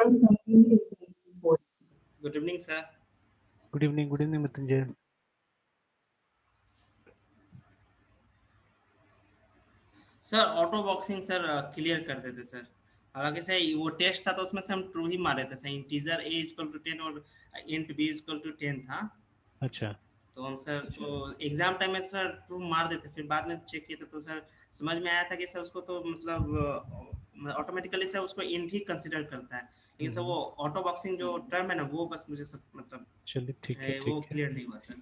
Good evening sir. Good evening Mrityunjay. Sir auto boxing sir clear कर देते sir. हालांकि sir वो टेस्ट था तो उसमें से हम ट्रू ही मारे थे sir. Integer A equal to 10 और इंट बी इक्वल टू 10 था। अच्छा तो हम सर उसको एग्जाम टाइम में तो सर ट्रू मार देते, फिर बाद में चेक किए थे तो सर समझ में आया था कि सर उसको तो मतलब ऑटोमेटिकली सर उसको इंट ही कंसिडर करता है। लेकिन सर वो ऑटो बॉक्सिंग जो टर्म है ना वो बस मुझे सब मतलब चलिए है, वो ठीक है। क्लियर नहीं हुआ सर।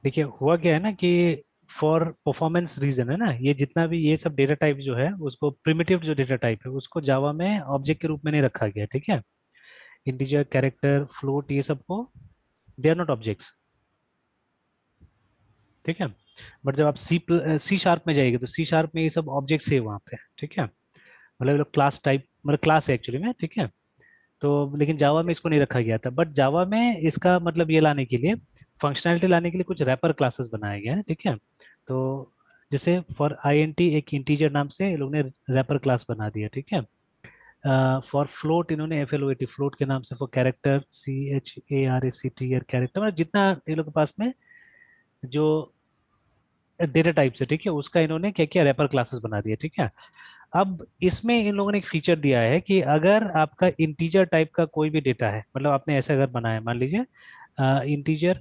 देखिए हुआ क्या है ना कि फॉर परफॉर्मेंस रीजन है ना, ये जितना भी ये सब डेटा टाइप जो है उसको प्रिमिटिव जो डेटा टाइप है उसको जावा में ऑब्जेक्ट के रूप में नहीं रखा गया, ठीक है। इंटीजर, कैरेक्टर, फ्लोट, ये सबको दे आर नॉट ऑब्जेक्ट्स, ठीक है। बट जब आप सी शार्प में जाएंगे तो सी शार्प में ये सब ऑब्जेक्ट्स है वहाँ पे, ठीक है। मतलब क्लास टाइप, मतलब क्लास है एक्चुअली में, ठीक है। तो लेकिन जावा में यस इसको सर। नहीं रखा गया था, बट जावा में इसका मतलब ये लाने के लिए, फंक्शनैलिटी लाने के लिए कुछ रैपर क्लासेस बनाए गए हैं, ठीक है। तो जैसे फॉर आईएनटी एक इंटीजर नाम से ये लोग ने रैपर क्लास बना दिया, ठीक है। फॉर फ्लोट इन्होंने FLOAT फ्लोट के नाम से, फॉर कैरेक्टर CHARACT कैरेक्टर, मतलब जितना ये लोग के पास में जो डेटा टाइप से, ठीक है, उसका इन्होंने क्या किया, रैपर क्लासेस बना दिया, ठीक है। अब इसमें इन लोगों ने एक फीचर दिया है कि अगर आपका इंटीजर टाइप का कोई भी डेटा है, मतलब आपने ऐसा अगर बनाया, मान लीजिए इंटीजर।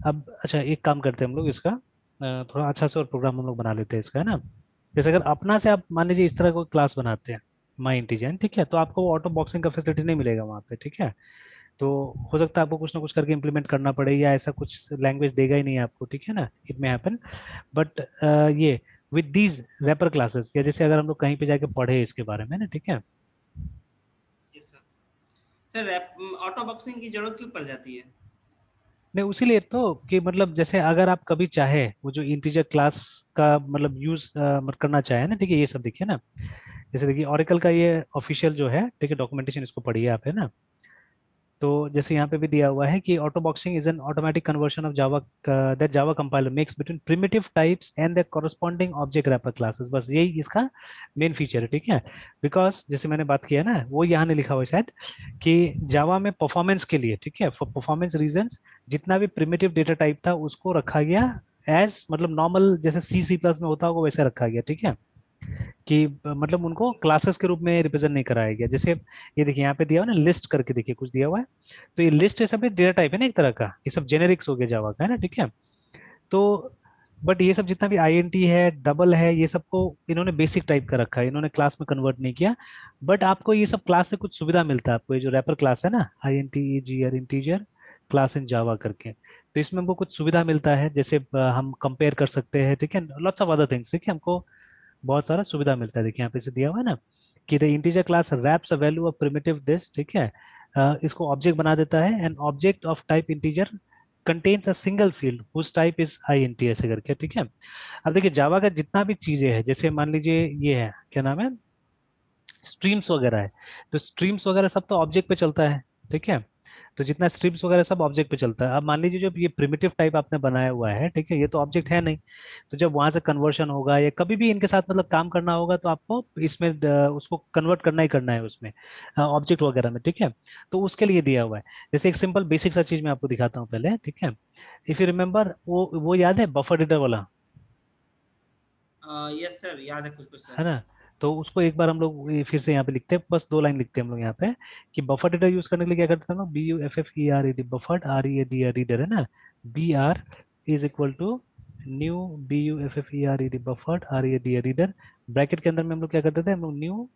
अब अच्छा एक काम करते हैं हम लोग इसका, थोड़ा अच्छा से और प्रोग्राम हम लोग बना लेते हैं इसका, है ना। जैसे अगर अपना से आप मान लीजिए इस तरह कोई क्लास बनाते हैं माई इंटीजर, ठीक है, तो आपको ऑटो बॉक्सिंग का फैसिलिटी नहीं मिलेगा वहाँ पे, ठीक है। तो हो सकता है आपको कुछ ना कुछ करके इम्प्लीमेंट करना पड़े, या ऐसा कुछ लैंग्वेज देगा ही नहीं आपको, ठीक है ना, इट मे हैपन। बट ये विद दीज रैपर क्लासेस, या जैसे अगर हम लोग कहीं पे जाके पढ़े इसके बारे में ना, ठीक है। Yes sir. Sir auto boxing की जरूरत क्यों पड़ जाती है? नहीं उसीलिए तो कि मतलब जैसे अगर आप कभी चाहे वो जो इंटीजर क्लास का मतलब यूज करना चाहे ना, ठीक है, ये सब देखिए ना। जैसे देखिए ओरेकल का ये ऑफिशियल जो है, ठीक है, डॉक्यूमेंटेशन, इसको पढ़िए आप, है ना। तो जैसे यहाँ पे भी दिया हुआ है कि auto boxing is an automatic conversion of Java that Java compiler makes between primitive types and the corresponding object wrapper classes, बस यही इसका मेन फीचर है, ठीक है। बिकॉज जैसे मैंने बात किया ना, वो यहाँ नहीं लिखा हुआ है शायद, कि जावा में परफॉर्मेंस के लिए, ठीक है, फॉर परफॉर्मेंस रीजंस जितना भी प्रिमिटिव डेटा टाइप था उसको रखा गया एज, मतलब नॉर्मल जैसे सी प्लस में होता होगा वैसे रखा गया, ठीक है। कि मतलब उनको क्लासेस के रूप में रिप्रेजेंट नहीं कराया गया। जैसे ये देखिए यहाँ पे दिया हुआ है ना, लिस्ट करके देखिए कुछ दिया हुआ है। तो ये लिस्ट ये सब डेटा टाइप है ना एक तरह का, ये सब जेनेरिक्स हो गया जावा का, है ना, ठीक है। तो बट ये सब जितना भी आईएनटी है, डबल है, ये सबको इन्होंने बेसिक टाइप का रखा है, इन्होंने क्लास में कन्वर्ट नहीं किया। बट आपको ये सब क्लास से कुछ सुविधा मिलता है, आपको ये जो रैपर क्लास है ना, INTEGR इंटीजर क्लास इन जावा करके, तो इसमें हमको कुछ सुविधा मिलता है, जैसे हम कंपेयर कर सकते हैं, ठीक है, लॉट्स ऑफ अदर थिंग्स, ठीक है, हमको बहुत सारा सुविधा मिलता है। देखिए यहाँ पे से दिया हुआ है ना कि the integer class wraps a value of primitive this, ठीक है। इसको ऑब्जेक्ट बना देता है, एंड object of type integer contains a single field whose type is INT, ऐसे करके, ठीक है। अब देखिए जावा का जितना भी चीजें हैं, जैसे मान लीजिए ये है, क्या नाम है, स्ट्रीम्स वगैरह है, तो स्ट्रीम्स वगैरह सब तो ऑब्जेक्ट पे चलता है, ठीक है। तो जितना स्ट्रीम्स वगैरह सब ऑब्जेक्ट पे चलता है। अब मान लीजिए जब ये प्रिमिटिव टाइप आपने बनाया हुआ है, ठीक है, ये तो ऑब्जेक्ट है नहीं। तो जब वहां से कन्वर्शन होगा या कभी भी इनके साथ मतलब काम करना होगा तो आपको इसमें उसको कन्वर्ट करना ही करना है उसमें, ऑब्जेक्ट वगैरह में, ठीक है। तो उसके लिए दिया हुआ है। जैसे एक सिंपल बेसिक सा चीज मैं आपको दिखाता हूँ पहले, ठीक है। इफ यू रिमेम्बर, वो याद है बफर एडिटर वाला, यस सर, याद है कुछ कुछ है सर। ना। तो उसको एक बार हम लोग फिर से यहाँ पे लिखते हैं, बस 2 लाइन लिखते हैं हम लोग यहाँ पे, कि बफर डेटा यूज करने के लिए क्या करते हैं हम लोग, BUFFERED, बफर्ड, READ रीडर, है ना। BR is equal to new BUFFERED buffered READ reader, bracket के अंदर में हम लोग क्या करते थे, हम लोग new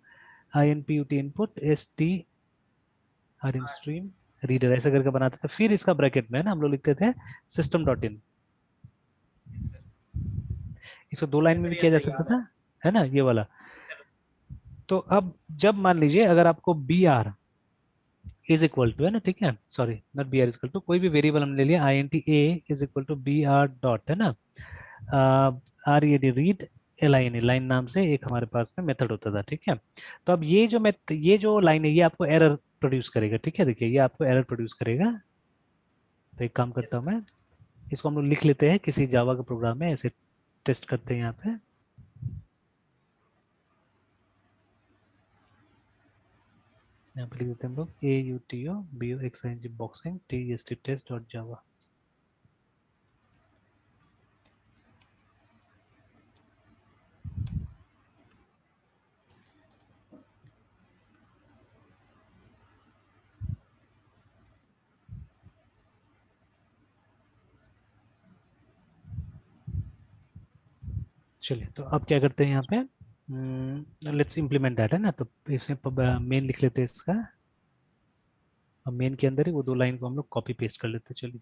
INPUT input STRIM stream reader, ऐसा करके बनाते थे। फिर इसका ब्रैकेट में ना हम लोग लिखते थे system.in। Yes sir. इसको 2 लाइन में भी यस किया जा सर सकता याद है। था, है ना, ये वाला। Yes sir. तो अब जब मान लीजिए अगर आपको BR इज इक्वल टू, है ना, ठीक है, sorry not BR is equal to, कोई भी वेरिएबल हमने ले लिया, INTA is equal to BR dot, है ना, READ रीड LIN, लाइन नाम से एक हमारे पास में मेथड होता था, ठीक है। तो अब ये जो लाइन है ये आपको एरर प्रोड्यूस करेगा, ठीक है, देखिए ये आपको एरर प्रोड्यूस करेगा। तो एक काम करता यस हूँ सर। मैं, इसको हम लोग लिख लेते हैं किसी जावा के प्रोग्राम में, ऐसे टेस्ट करते हैं यहाँ पे। यहाँ पे लिख देते हैं हम लोग AUTO BOXING boxing TEST test dot Java. चलिए तो अब क्या करते हैं यहाँ पे, लेट्स इम्प्लीमेंट दैट है ना, तो इसमें मेन लिख लेते हैं इसका। अब मेन के अंदर ही वो 2 लाइन को हम लोग कॉपी पेस्ट कर लेते हैं। चलिए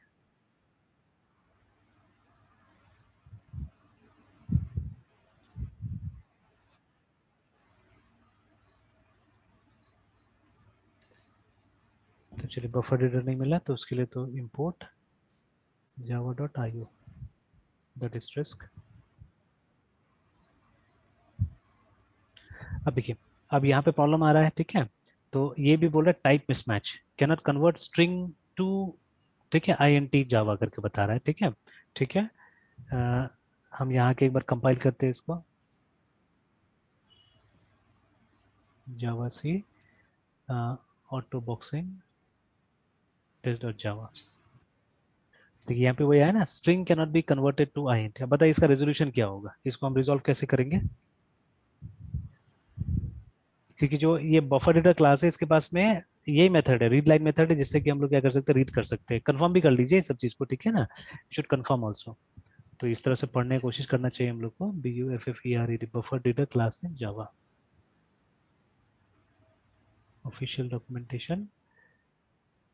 तो चलिए बफर रीडर नहीं मिला तो उसके लिए तो import java.io द डिस्ट्रिस्क। अब देखिए अब यहाँ पे प्रॉब्लम आ रहा है, ठीक है। तो ये भी बोल रहा है type mismatch, cannot convert string to, ठीक है, INT जावा करके बता रहा है, ठीक है। ठीक है, हम यहाँ के एक बार कंपाइल करते हैं इसको, javac autoboxing test dot Java. देखिए यहाँ पे वही आया ना, string cannot be converted to INT। अब बताइए इसका रेजोल्यूशन क्या होगा, इसको हम रिजॉल्व कैसे करेंगे। क्योंकि जो ये बफर रीडर क्लास है इसके पास में यही मेथड है, रीड लाइन मेथड है, जिससे कि हम लोग क्या कर सकते हैं, रीड कर सकते हैं। कंफर्म भी कर लीजिए इस सब चीज को, ठीक है ना, शुड कंफर्म आल्सो। तो इस तरह से पढ़ने की कोशिश करना चाहिए हम लोग को। BUFFERED buffer reader class in Java, official documentation.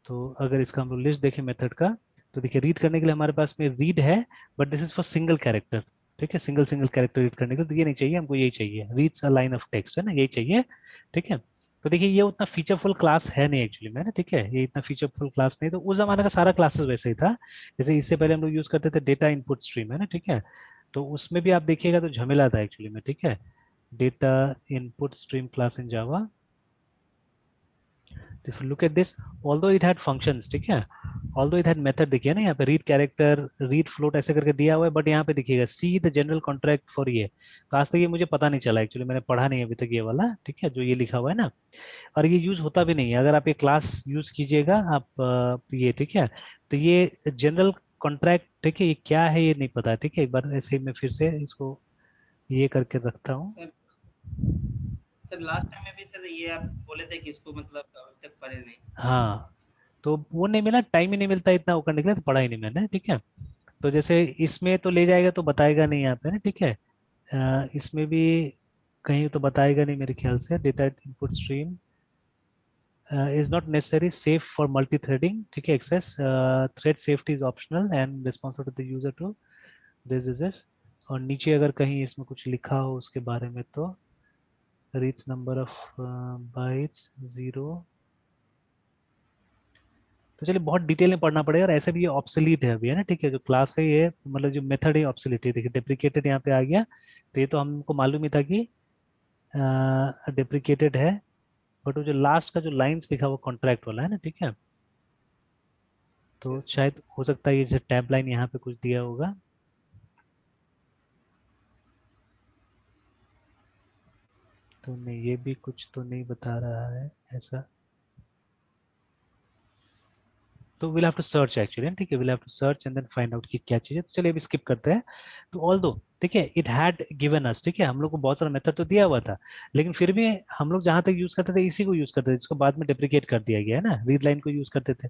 तो अगर इसका हम लोग लिस्ट देखें मेथड का, तो देखिए रीड करने के लिए हमारे पास में रीड है, but this is for single character, ठीक है, सिंगल सिंगल कैरेक्टर रीड करने के लिए। तो ये नहीं चाहिए हमको, यही चाहिए, reads a line of text है ना, यही चाहिए, ठीक है। तो देखिए ये उतना फीचरफुल क्लास है नहीं एक्चुअली में ना, ठीक है, ये इतना फीचरफुल क्लास नहीं। तो उस जमाने का सारा क्लासेस वैसे ही था, जैसे इससे पहले हम लोग यूज करते थे डेटा इनपुट स्ट्रीम, है ना, ठीक है। तो उसमें भी आप देखिएगा तो झमेला था एक्चुअली में, ठीक है। Data input stream class in Java, if you look at this, although it had functions, ठीक है, although it had method, देखिए ना यहाँ पे read character read float ऐसे करके दिया हुआ है, बट यहाँ पे देखिएगा see the general contract for ये। तो आज तक ये मुझे पता नहीं चला एक्चुअली, मैंने पढ़ा नहीं अभी तक ये वाला, ठीक है, जो ये लिखा हुआ है ना। और ये यूज होता भी नहीं है, अगर आप ये क्लास यूज कीजिएगा आप ये, ठीक है। तो ये जनरल कॉन्ट्रैक्ट, ठीक है, ये क्या है ये नहीं पता, ठीक है। एक बार ऐसे ही मैं फिर से इसको ये करके रखता हूँ। सर सर लास्ट टाइम में भी सर ये आप बोले थे कि इसको मतलब अभी तक पढ़े नहीं। हाँ, तो वो नहीं मिला, टाइम ही नहीं मिलता इतना वो करने के लिए, तो पढ़ा ही नहीं मैंने, ठीक है। तो जैसे इसमें तो ले जाएगा तो बताएगा नहीं यहाँ पे ना, ठीक है। इसमें भी कहीं तो बताएगा नहीं मेरे ख्याल से। Data input stream is not necessary safe for multi threading, ठीक है, access thread safety is optional and responsible to the user to this is this. और नीचे अगर कहीं इसमें कुछ लिखा हो उसके बारे में तो रीच नंबर ऑफ बाइट्स 0। तो चलिए बहुत डिटेल में पढ़ना पड़ेगा, और ऐसे भी ये ऑब्सोलीट है अभी, है ना, ठीक है। जो क्लास है ये, मतलब जो मेथड है ऑब्सोलीट है, देखिए डेप्रिकेटेड यहाँ पे आ गया। तो ये तो हमको मालूम ही था कि डेप्रिकेटेड है, बट वो जो लास्ट का जो लाइंस लिखा हुआ कॉन्ट्रैक्ट वाला है ना, ठीक है। तो यस सर। शायद हो सकता है ये जैसे टैब लाइन यहाँ पे कुछ दिया होगा, तो नहीं, ये भी कुछ तो नहीं बता रहा है ऐसा। तो will have to search actually, ठीक है, will have to search and then find out कि क्या चीज है। तो चलिए अभी स्किप करते हैं। तो ऑल दो, ठीक है, इट हैड गिवन अस, ठीक है, हम लोग को बहुत सारा मेथड तो दिया हुआ था, लेकिन फिर भी हम लोग जहां तक यूज करते थे इसी को यूज करते थे, जिसको बाद में डिप्रिकेट कर दिया गया है ना, रीड लाइन को यूज करते थे।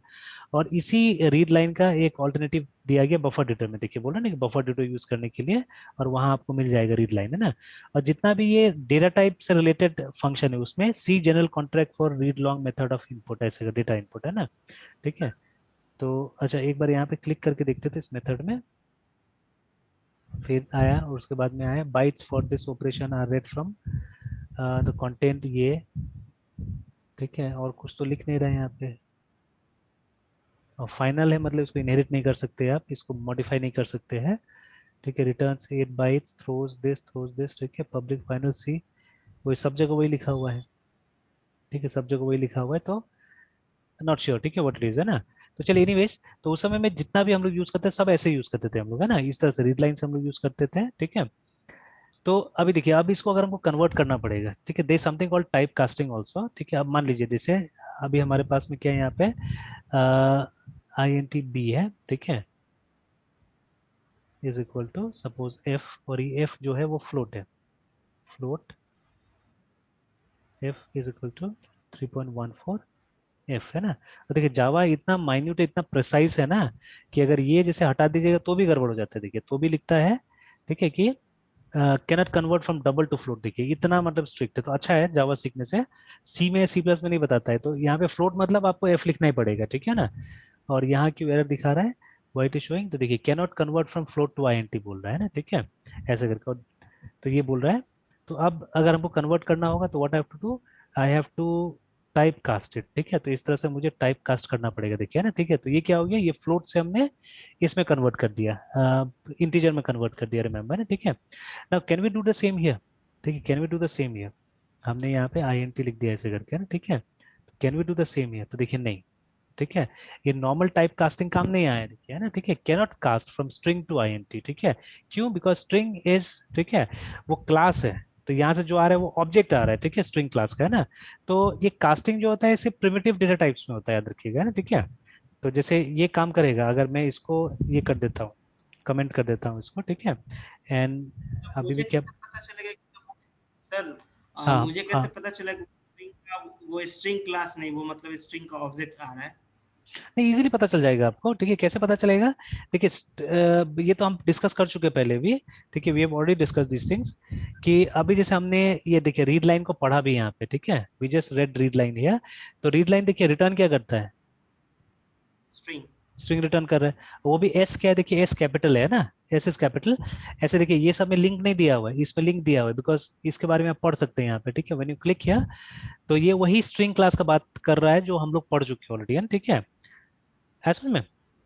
और इसी रीड लाइन का एक ऑल्टरनेटिव दिया गया बफर डिटर में, देखिए बोला ना कि बफर डिटर यूज करने के लिए, और वहां आपको मिल जाएगा रीड लाइन, है ना। और जितना भी ये डेटा टाइप से रिलेटेड फंक्शन है उसमें see general contract for read long method of input ऐसे डेटा इनपुट, है ना, ठीक है। तो अच्छा एक बार यहाँ पे क्लिक करके देखते थे इस मेथड में, फिर आया और उसके बाद में आया bytes for this operation are read from the content ये, ठीक है। और कुछ तो लिख नहीं रहे हैं यहाँ पे। और फाइनल है मतलब इसको इनहेरिट नहीं कर सकते आप, इसको मॉडिफाई नहीं कर सकते हैं, ठीक है। रिटर्न्स 8 बाइट्स थ्रोज दिस, ठीक है। पब्लिक फाइनल सी, वही सब जगह वही लिखा हुआ है, ठीक है, सब जगह वही लिखा हुआ है। तो नॉट श्योर, ठीक है, व्हाट इट इज, है ना। तो चलिए एनीवेज, तो उस समय में जितना भी हम लोग यूज करते हैं सब ऐसे यूज करते थे हम लोग, है ना, इस तरह से रीड लाइन से हम लोग यूज करते थे, ठीक है। तो अभी देखिए अब इसको अगर हमको कन्वर्ट करना पड़ेगा, ठीक है, they something called type casting also, ठीक है। अब मान लीजिए जैसे अभी हमारे पास में क्या है यहाँ पे, INT B है, ठीक है, is equal to suppose f, और ये f जो है वो फ्लोट है, float f is equal to 3.14 f है ना। तो देखिए जावा इतना माइन्यूट, इतना प्रिसाइज है ना, कि अगर ये जैसे हटा दीजिएगा तो भी गड़बड़ हो जाता है। देखिए तो भी लिखता है, ठीक है, कि cannot convert from double two float. देखिए इतना मतलब स्ट्रिक्ट है, तो अच्छा है जावा सीखने से। सी में, सी प्लस में नहीं बताता है, तो यहाँ पे फ्लोट मतलब आपको एफ लिखना ही पड़ेगा, ठीक है ना। और यहाँ क्यों एरर दिखा रहा है, वाइट इज शोइंग, तो देखिए cannot convert from float to INT बोल रहा है ना, ठीक है, ऐसे करके। तो ये बोल रहा है। तो अब अगर हमको कन्वर्ट करना होगा तो what I have to do, I have to type cast it, ठीक है। तो इस तरह से मुझे टाइप कास्ट करना पड़ेगा, देखिए ना, ठीक है। तो ये क्या हो गया, ये फ्लोट से हमने इसमें कन्वर्ट कर दिया, इंटीजर में कन्वर्ट कर दिया, रिमेम्बर ना, ठीक है। Now can we do the same here, ठीक है, can we do the same here. हमने यहाँ पे INT लिख दिया ऐसे करके ना, ठीक है। Can we do the same here, तो देखिए नहीं, ठीक है, ये नॉर्मल टाइप कास्टिंग काम नहीं आया, देखिए है ना, ठीक है। Cannot cast from string to INT, ठीक है। क्यों, बिकॉज स्ट्रिंग इज, ठीक है, वो क्लास है, तो यहाँ से जो आ रहा है वो ऑब्जेक्ट आ रहा है, ठीक है, स्ट्रिंग क्लास का है ना। तो ये कास्टिंग जो होता है सिर्फ प्रिमिटिव डेटा टाइप्स में होता है, याद रखिएगा ना, ठीक है। तो जैसे ये काम करेगा अगर मैं इसको ये कर देता हूँ, कमेंट कर देता हूँ इसको, ठीक है। एंड अभी भी मुझे क्या, कैसे पता चलेगा सर, हाँ मुझे कैसे हाँ, पता चला कि स्ट्रिंग का वो स्ट्रिंग क्लास नहीं, वो मतलब स्ट्रिंग का ऑब्जेक्ट आ रहा है? नहीं इजीली पता चल जाएगा आपको, ठीक है। कैसे पता चलेगा, देखिए ये तो हम डिस्कस कर चुके हैं पहले भी, ठीक है, we have already discuss this things. कि अभी जैसे हमने ये देखिए रीड लाइन को पढ़ा भी यहाँ पे, ठीक है, we just read read line here. तो रीड लाइन देखिए रिटर्न क्या करता है, स्ट्रिंग। स्ट्रिंग रिटर्न कर रहा है, वो भी एस क्या है, देखिए एस कैपिटल है ना, एस इज कैपिटल। ऐसे देखिए ये सब में लिंक नहीं दिया हुआ है, इसमें लिंक दिया हुआ है, बिकॉज इसके बारे में आप पढ़ सकते हैं यहाँ पे, ठीक है, व्हेन यू क्लिक हियर। तो ये वही स्ट्रिंग क्लास का बात कर रहा है जो हम लोग पढ़ चुके हैं ऑलरेडी, है ना, ठीक है, ऐसा में।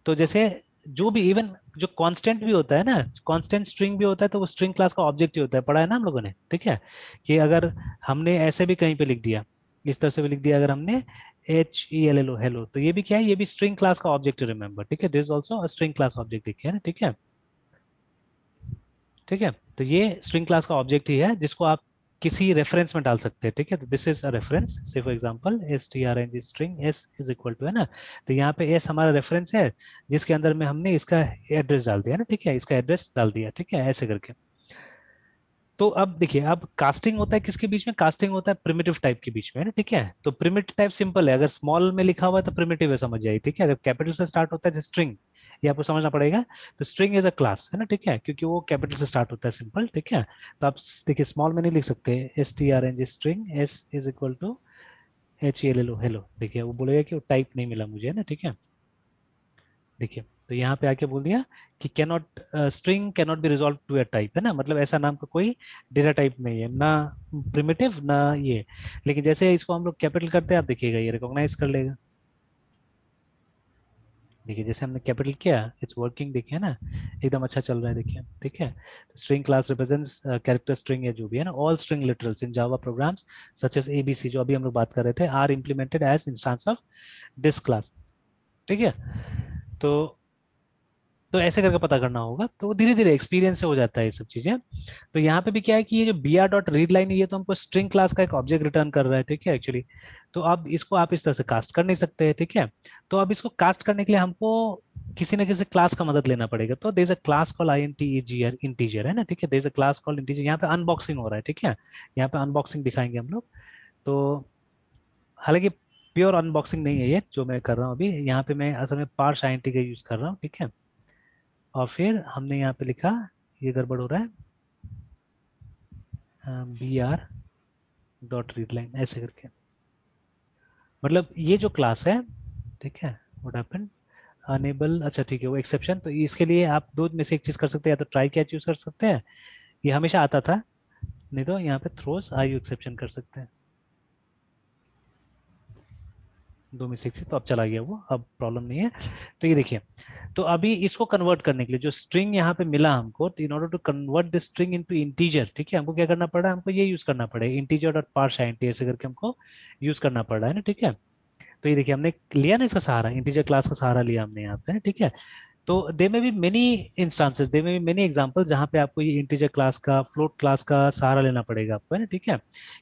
तो जैसे जो भी इवन जो कांस्टेंट भी होता है ना, कांस्टेंट स्ट्रिंग भी होता है, तो वो स्ट्रिंग क्लास का ऑब्जेक्ट ही होता है, पढ़ा है ना हम लोगों ने, ठीक है। कि अगर हमने ऐसे भी कहीं पे लिख दिया, इस तरह से भी लिख दिया, अगर हमने HELLO हेलो, तो ये भी क्या है, ये भी स्ट्रिंग क्लास का ऑब्जेक्ट, रिमेंबर, ठीक है, this is also string class object, देखिए ना, ठीक है, ठीक है। तो ये स्ट्रिंग क्लास का ऑब्जेक्ट ही है जिसको आप किसी रेफरेंस में डाल सकते हैं, ठीक है। तो this is a reference, say for example strng string s is equal to, है ना। तो यहाँ पे s हमारा रेफरेंस है जिसके अंदर में हमने इसका एड्रेस डाल दिया ना, ठीक है, इसका एड्रेस डाल दिया, ठीक है, ऐसे करके। तो अब देखिए, अब कास्टिंग होता है किसके बीच में, कास्टिंग होता है प्रिमिटिव टाइप के बीच में, है ना, ठीक है। तो प्रिमिटिव टाइप सिंपल है, अगर स्मॉल में लिखा हुआ है तो प्रिमिटिव है, समझ जाइए, ठीक है। अगर कैपिटल से स्टार्ट होता है स्ट्रिंग, ये आपको समझना पड़ेगा। तो स्ट्रिंग इज अ क्लास, है ना, ठीक है, क्योंकि वो कैपिटल से स्टार्ट होता है, सिंपल, ठीक है। तो आप देखिए स्मॉल में नहीं लिख सकते, strng string s is equal to HELLO hello, देखिए वो बोलेगा कि वो टाइप नहीं मिला मुझे, है ना, ठीक है। देखिए तो यहाँ पे आके बोल दिया कि cannot, string cannot be resolve to a type, है ना, मतलब ऐसा नाम का कोई डेटा टाइप नहीं है ना, प्रिमिटिव ना ये। लेकिन जैसे इसको हम लोग कैपिटल करते हैं, आप देखिएगा ये रिकॉग्नाइज कर लेगा। देखिए जैसे हमने कैपिटल किया, इट्स वर्किंग, देखिए ना, एकदम अच्छा चल रहा है, देखिए, ठीक है। तो string class represents character string या जो भी है ना, all string literals in Java programs such as ABC, जो अभी हम लोग बात कर रहे थे, are implemented as instance of this class, ठीक है। तो ऐसे करके पता करना होगा, तो धीरे धीरे एक्सपीरियंस से हो जाता है ये सब चीजें। तो यहाँ पे भी क्या है कि ये जो br.readline है, ये तो हमको स्ट्रिंग क्लास का एक ऑब्जेक्ट रिटर्न कर रहा है, ठीक है, एक्चुअली। तो अब इसको आप इस तरह से कास्ट कर नहीं सकते हैं, ठीक है। तो अब इसको कास्ट करने के लिए हमको किसी न किसी क्लास का मदद लेना पड़ेगा। तो there is a class call integer, integer, है ना, ठीक है, there is a class call integer. यहाँ पे अनबॉक्सिंग हो रहा है, ठीक है, यहाँ पे अनबॉक्सिंग दिखाएंगे हम लोग। तो हालांकि प्योर अनबॉक्सिंग नहीं है ये जो मैं कर रहा हूँ अभी, यहाँ पे मैं असल में पार्स int का यूज कर रहा हूँ, ठीक है। और फिर हमने यहाँ पे लिखा, ये गड़बड़ हो रहा है, br.readline ऐसे करके, मतलब ये जो क्लास है, ठीक है, व्हाट हैपेंड, अनेबल, अच्छा ठीक है, वो एक्सेप्शन। तो इसके लिए आप दो में से एक चीज कर सकते हैं, या तो ट्राई कैच यूज कर सकते हैं, ये हमेशा आता था, नहीं तो यहाँ पे थ्रोस आयु एक्सेप्शन कर सकते हैं, दो में से एक चीज। तो अब चला गया वो, अब प्रॉब्लम नहीं है। तो ये देखिए, तो अभी इसको कन्वर्ट करने के लिए जो स्ट्रिंग यहाँ पे मिला हमको, तो in order to convert this string into integer, ठीक है, हमको क्या करना पड़ा, हमको ये यूज करना पड़ेगा, इंटीजर डॉट पार्स आईएनटी ऐसे करके हमको यूज करना पड़ रहा है ना, ठीक है। तो ये देखिए हमने लिया ना इसका सहारा, इंटीजर क्लास का सहारा लिया हमने यहाँ पे, ठीक है। तो दे में भी मेनी इंस्टांसेस, दे में भी मेनी एग्जांपल जहाँ पे आपको ये इंटीजर क्लास का, फ्लोट क्लास का सहारा लेना पड़ेगा आपको, है ना, ठीक है।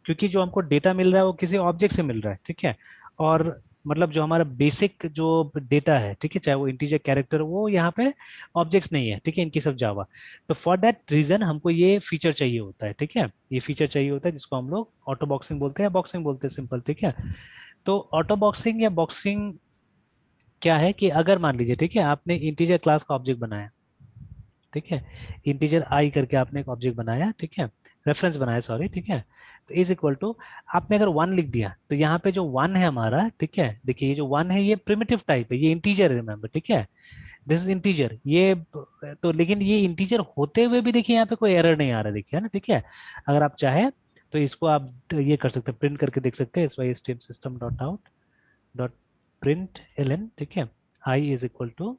क्योंकि जो हमको डेटा मिल रहा है वो किसी ऑब्जेक्ट से मिल रहा है, ठीक है। और मतलब जो हमारा बेसिक जो डेटा है, ठीक है, चाहे वो इंटीजर कैरेक्टर, वो यहाँ पे ऑब्जेक्ट्स नहीं है, ठीक है, इनकी सब जावा। तो फॉर दैट रीजन हमको ये फीचर चाहिए होता है, ठीक है, ये फीचर चाहिए होता है जिसको हम लोग ऑटो बॉक्सिंग बोलते हैं या बॉक्सिंग बोलते हैं, सिंपल, ठीक है। तो ऑटो बॉक्सिंग या बॉक्सिंग क्या है कि अगर मान लीजिए, ठीक है, आपने इंटीजर क्लास का ऑब्जेक्ट बनाया, ठीक है, इंटीजर आई करके आपने एक ऑब्जेक्ट बनाया, ठीक है, रेफरेंस बनाया, सॉरी, ठीक है। तो इज इक्वल टू, आपने अगर वन लिख दिया तो यहाँ पे जो वन है हमारा, ठीक है, देखिए ये जो वन है ये प्रिमिटिव टाइप है, ये इंटीजर है, रिमेंबर, ठीक है, दिस इज इंटीजर ये। तो लेकिन ये इंटीजर होते हुए भी देखिए यहाँ पे कोई एरर नहीं आ रहा, देखिए, है ना, ठीक है। अगर आप चाहे तो इसको आप ये कर सकते हैं, प्रिंट करके देख सकते हैं, S Y stream system dot out dot print L N, ठीक है, आई इज इक्वल टू,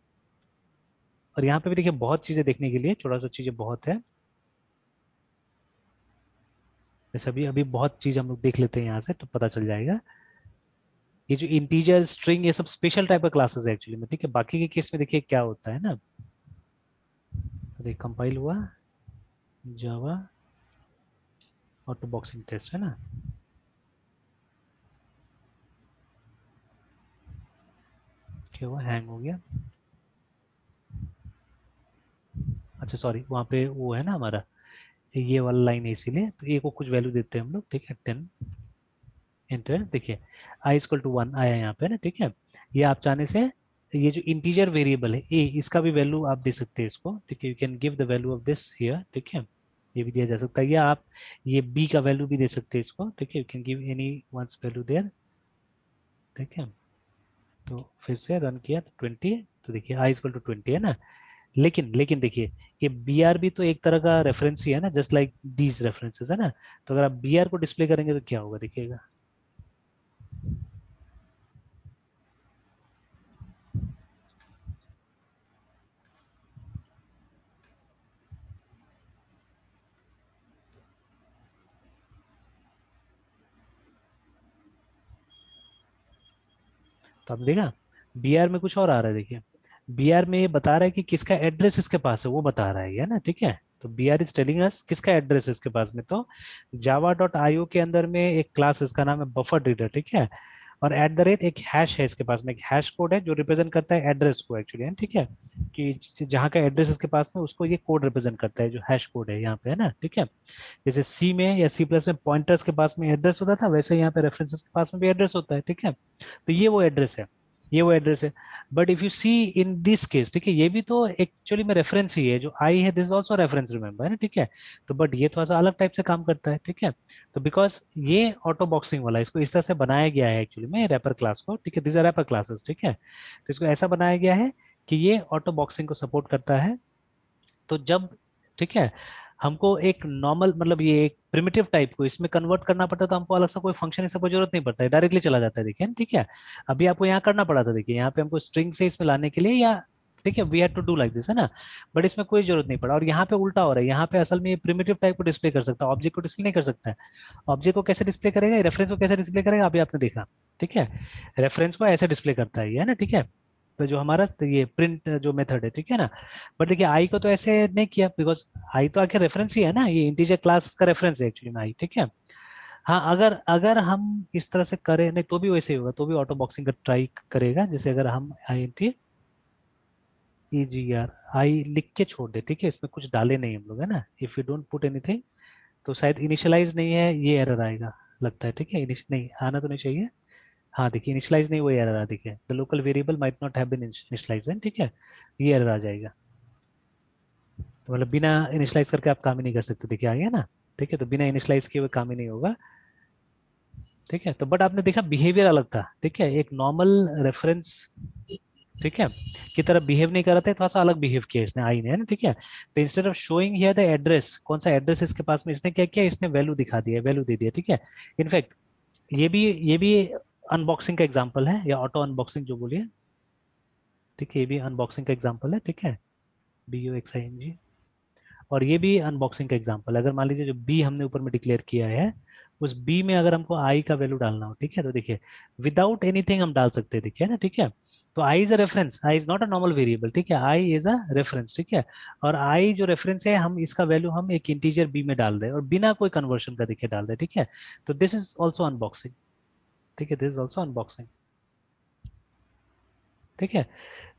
और यहाँ पे भी देखिए बहुत चीजें देखने के लिए, छोटा सा चीजें बहुत है, जैसे अभी अभी बहुत चीज हम लोग देख लेते हैं यहाँ से तो पता चल जाएगा। ये जो इंटीजर स्ट्रिंग ये सब स्पेशल टाइप का क्लासेस है एक्चुअली में, ठीक है। बाकी के केस में देखिए क्या होता है ना, तो देखिए कंपाइल हुआ जावा ऑटो बॉक्सिंग टेस्ट, है ना, क्या हुआ, हैंग हो गया, अच्छा सॉरी, वहाँ पे वो है ना हमारा ये वाला लाइन है, इसीलिए तो ए को कुछ वैल्यू देते हैं हम लोग, ठीक है, 10, एंटर, देखिए आई इक्वल टू 1 आया यहाँ पे ना, ठीक है। ये आप चाहने से ये जो इंटीजर वेरिएबल है ए, इसका भी वैल्यू आप दे सकते हैं इसको, ठीक है, you can give the value of this here, ठीक है, ये भी दिया जा सकता है, या आप ये बी का वैल्यू भी दे सकते हैं इसको, ठीक है, you can give any once value there, ठीक है। तो फिर से रन किया तो 20, तो देखिए आई इक्वल टू 20 है ना। लेकिन लेकिन देखिए ये बी आर भी तो एक तरह का रेफरेंस ही है ना, जस्ट लाइक दीज रेफरेंसेस, है ना। तो अगर आप बी आर को डिस्प्ले करेंगे तो क्या होगा, देखिएगा, तो आप देखा बी आर में कुछ और आ रहा है, देखिए बी आर में ये बता रहा है कि किसका एड्रेस इसके पास है, वो बता रहा है ना, ठीक है। तो B R is telling us किसका एड्रेस है इसके पास में, तो जावा डॉट आईओ के अंदर में एक क्लास इसका नाम है बफर रीडर, ठीक है। और एट द रेट एक हैश है इसके पास में, एक हैश कोड है जो रिप्रेजेंट करता है एड्रेस को एक्चुअली, है ठीक है, कि जहाँ का एड्रेस इसके पास में उसको ये कोड रिप्रेजेंट करता है, जो हैश कोड है यहाँ पे, है ना, ठीक है। जैसे सी में या सी प्लस में पॉइंटर्स के पास में एड्रेस होता था, वैसे यहाँ पे रेफरेंसेस के पास में भी एड्रेस होता है, ठीक है। तो ये वो एड्रेस है, ये वो एड्रेस है। But if you see in this case, ठीक है, ये भी तो एक्चुअली में रेफरेंस ही है, जो आई है दिस ऑल्सो रेफरेंस, रिमेंबर, है ना, ठीक है। तो बट ये थोड़ा सा अलग टाइप से काम करता है, ठीक है। तो बिकॉज ये ऑटो बॉक्सिंग वाला, इसको इस तरह से बनाया गया है एक्चुअली में रैपर क्लास को, ठीक है, दिस आर रैपर क्लासेस, ठीक है। तो इसको ऐसा बनाया गया है कि ये ऑटो बॉक्सिंग को सपोर्ट करता है। तो जब, ठीक है, हमको एक नॉर्मल मतलब ये एक प्रिमिटिव टाइप को इसमें कन्वर्ट करना पड़ता है, तो हमको अलग से कोई फंक्शन इसका कोई जरूरत नहीं पड़ता है, डायरेक्टली चला जाता है, देखिए, ठीक है। अभी आपको यहाँ करना पड़ा था, देखिए यहाँ पे हमको स्ट्रिंग से इसमें लाने के लिए, या ठीक है, we had to do like this, है ना। बट इसमें कोई जरूरत नहीं पड़ा, और यहाँ पे उल्टा हो रहा है, यहाँ पे असल में ये प्रिमिटिव टाइप को डिस्प्ले कर सकता है, ऑब्जेक्ट को डिस्प्ले नहीं कर सकता है। ऑब्जेक्ट को कैसे डिस्प्ले करेगा, रेफरेंस को कैसे डिस्प्ले करेगा, अभी आपने देखा, ठीक है। रेफरेंस को ऐसे डिस्प्ले करता है ये, है ना, ठीक है। तो जो हमारा तो ये प्रिंट जो मेथड है, ठीक है ना। बट देखिए आई को तो ऐसे नहीं किया, बिकॉज आई तो आखिर रेफरेंस ही है ना, ये इंटीजर क्लास का रेफरेंस है एक्चुअली में आई, ठीक है। हाँ, अगर अगर हम इस तरह से करें, नहीं तो भी वैसे ही होगा, तो भी ऑटो बॉक्सिंग का ट्राई करेगा, जैसे अगर हम I N T E G R I लिख के छोड़ दे, ठीक है, इसमें कुछ डाले नहीं हम लोग, है ना, if you don't put anything, तो शायद इनिशियलाइज नहीं है, ये एरर आएगा, लगता है, ठीक है, नहीं आना तो नहीं चाहिए। हाँ देखिए इनिशियलाइज नहीं, वो एरर आ, देखिए the local variable might not have been initialised, ठीक है, ये एरर आ जाएगा। तो मतलब बिना इनिशियलाइज करके आप काम ही नहीं कर सकते, देखिए आ गया ना, ठीक है। तो बिना इनिशियलाइज किए हुए काम ही नहीं होगा, ठीक है। तो बट आपने देखा बिहेवियर अलग था, ठीक है, एक नॉर्मल रेफरेंस, ठीक है, की तरह बिहेव नहीं कर रहा था, थोड़ा सा अलग बिहेव किया इसने आई ने, है ना, ठीक है। तो instead of showing here the address, कौन सा एड्रेस इसके पास में, इसने क्या किया, इसने वैल्यू दिखा दिया, वैल्यू दे दिया, ठीक है। इनफैक्ट ये भी अनबॉक्सिंग का एग्जांपल है, या ऑटो अनबॉक्सिंग जो बोलिए, ठीक है, ये भी अनबॉक्सिंग का एग्जांपल है, ठीक है, B U X I N G. और ये भी अनबॉक्सिंग का एग्जांपल है, अगर मान लीजिए जो बी हमने ऊपर में डिक्लेयर किया है, उस बी में अगर हमको आई का वैल्यू डालना हो, ठीक है, तो देखिए विदाउट एनीथिंग हम डाल सकते हैं, देखिए ना, ठीक है। तो I is a reference, I is not a normal variable, ठीक है, आई इज अ रेफरेंस, ठीक है। और आई जो रेफरेंस है, हम इसका वैल्यू हम एक इंटीजर बी में डाल रहे हैं, और बिना कोई कन्वर्शन का देखिए डाल रहे हैं, ठीक है। तो दिस इज ऑल्सो अनबॉक्सिंग, ठीक है, दिस इज ऑल्सो अनबॉक्सिंग। ठीक है,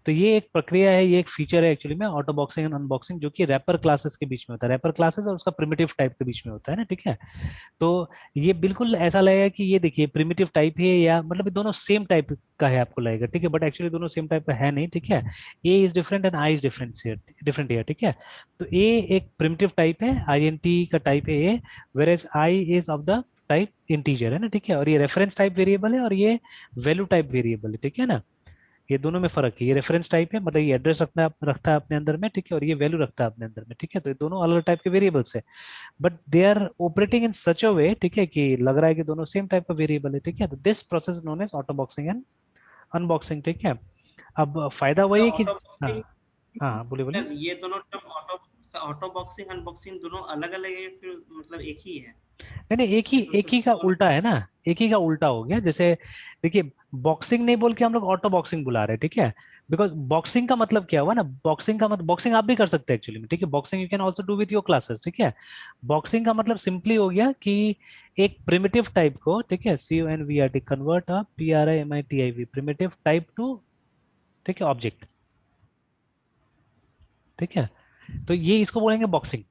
तो ये एक प्रक्रिया है, ये एक फीचर है एक्चुअली में ऑटो बॉक्सिंग एंड अनबॉक्सिंग, जो कि रैपर क्लासेस के बीच में होता है, रैपर क्लासेस और उसका प्रिमिटिव टाइप के बीच में होता है ना। ठीक है, तो ये बिल्कुल ऐसा लगेगा कि ये देखिए प्रिमिटिव टाइप है, या मतलब ये दोनों सेम टाइप का है आपको लगेगा। ठीक है, बट एक्चुअली दोनों सेम टाइप का है नहीं। ठीक है, A is different and I is different है। ठीक है, तो ए एक प्रिमिटिव टाइप है, आईएनटी का टाइप है A, whereas I is of the type integer है ना। ठीक है, और ये रेफरेंस टाइप वेरिएबल है और ये वैल्यू टाइप वेरिएबल है। ठीक है ना, ये दोनों में फर्क है, ये रेफरेंस टाइप है, मतलब ये एड्रेस रखता है अपने अंदर में। ठीक है, और ये वैल्यू रखता है अपने अंदर में। ठीक है, तो ये दोनों अलग टाइप के वेरिएबल्स है, but they are operating in such a way, ठीक है, कि लग रहा है कि दोनों सेम टाइप का वेरिएबल है। ठीक है, तो this process known as auto boxing and unboxing. ठीक है, अब फायदा सर वही है कि ऑटो हाँ बॉक्सिंग, हाँ बोलिए बोलिए। सर ये दोनों टर्म ऑटो बॉक्सिंग अनबॉक्सिंग दोनों अलग अलग है फिर मतलब एक ही है? नहीं नहीं, एक दूसरे एक ही का को उल्टा है ना, एक ही का उल्टा हो गया। जैसे देखिए, बॉक्सिंग नहीं बोल के हम लोग ऑटो बॉक्सिंग बुला रहे हैं। ठीक है, बिकॉज बॉक्सिंग का मतलब क्या हुआ ना, बॉक्सिंग का मतलब बॉक्सिंग आप भी कर सकते हैं एक्चुअली में। ठीक है, boxing you can also do with your classes. ठीक है, बॉक्सिंग का मतलब सिंपली हो गया कि एक प्रिमिटिव टाइप को, ठीक है, CONVERT, कन्वर्ट अ PRIMITIV प्रिमिटिव टाइप टू, ठीक है, ऑब्जेक्ट। ठीक है, तो ये इसको बोलेंगे बॉक्सिंग।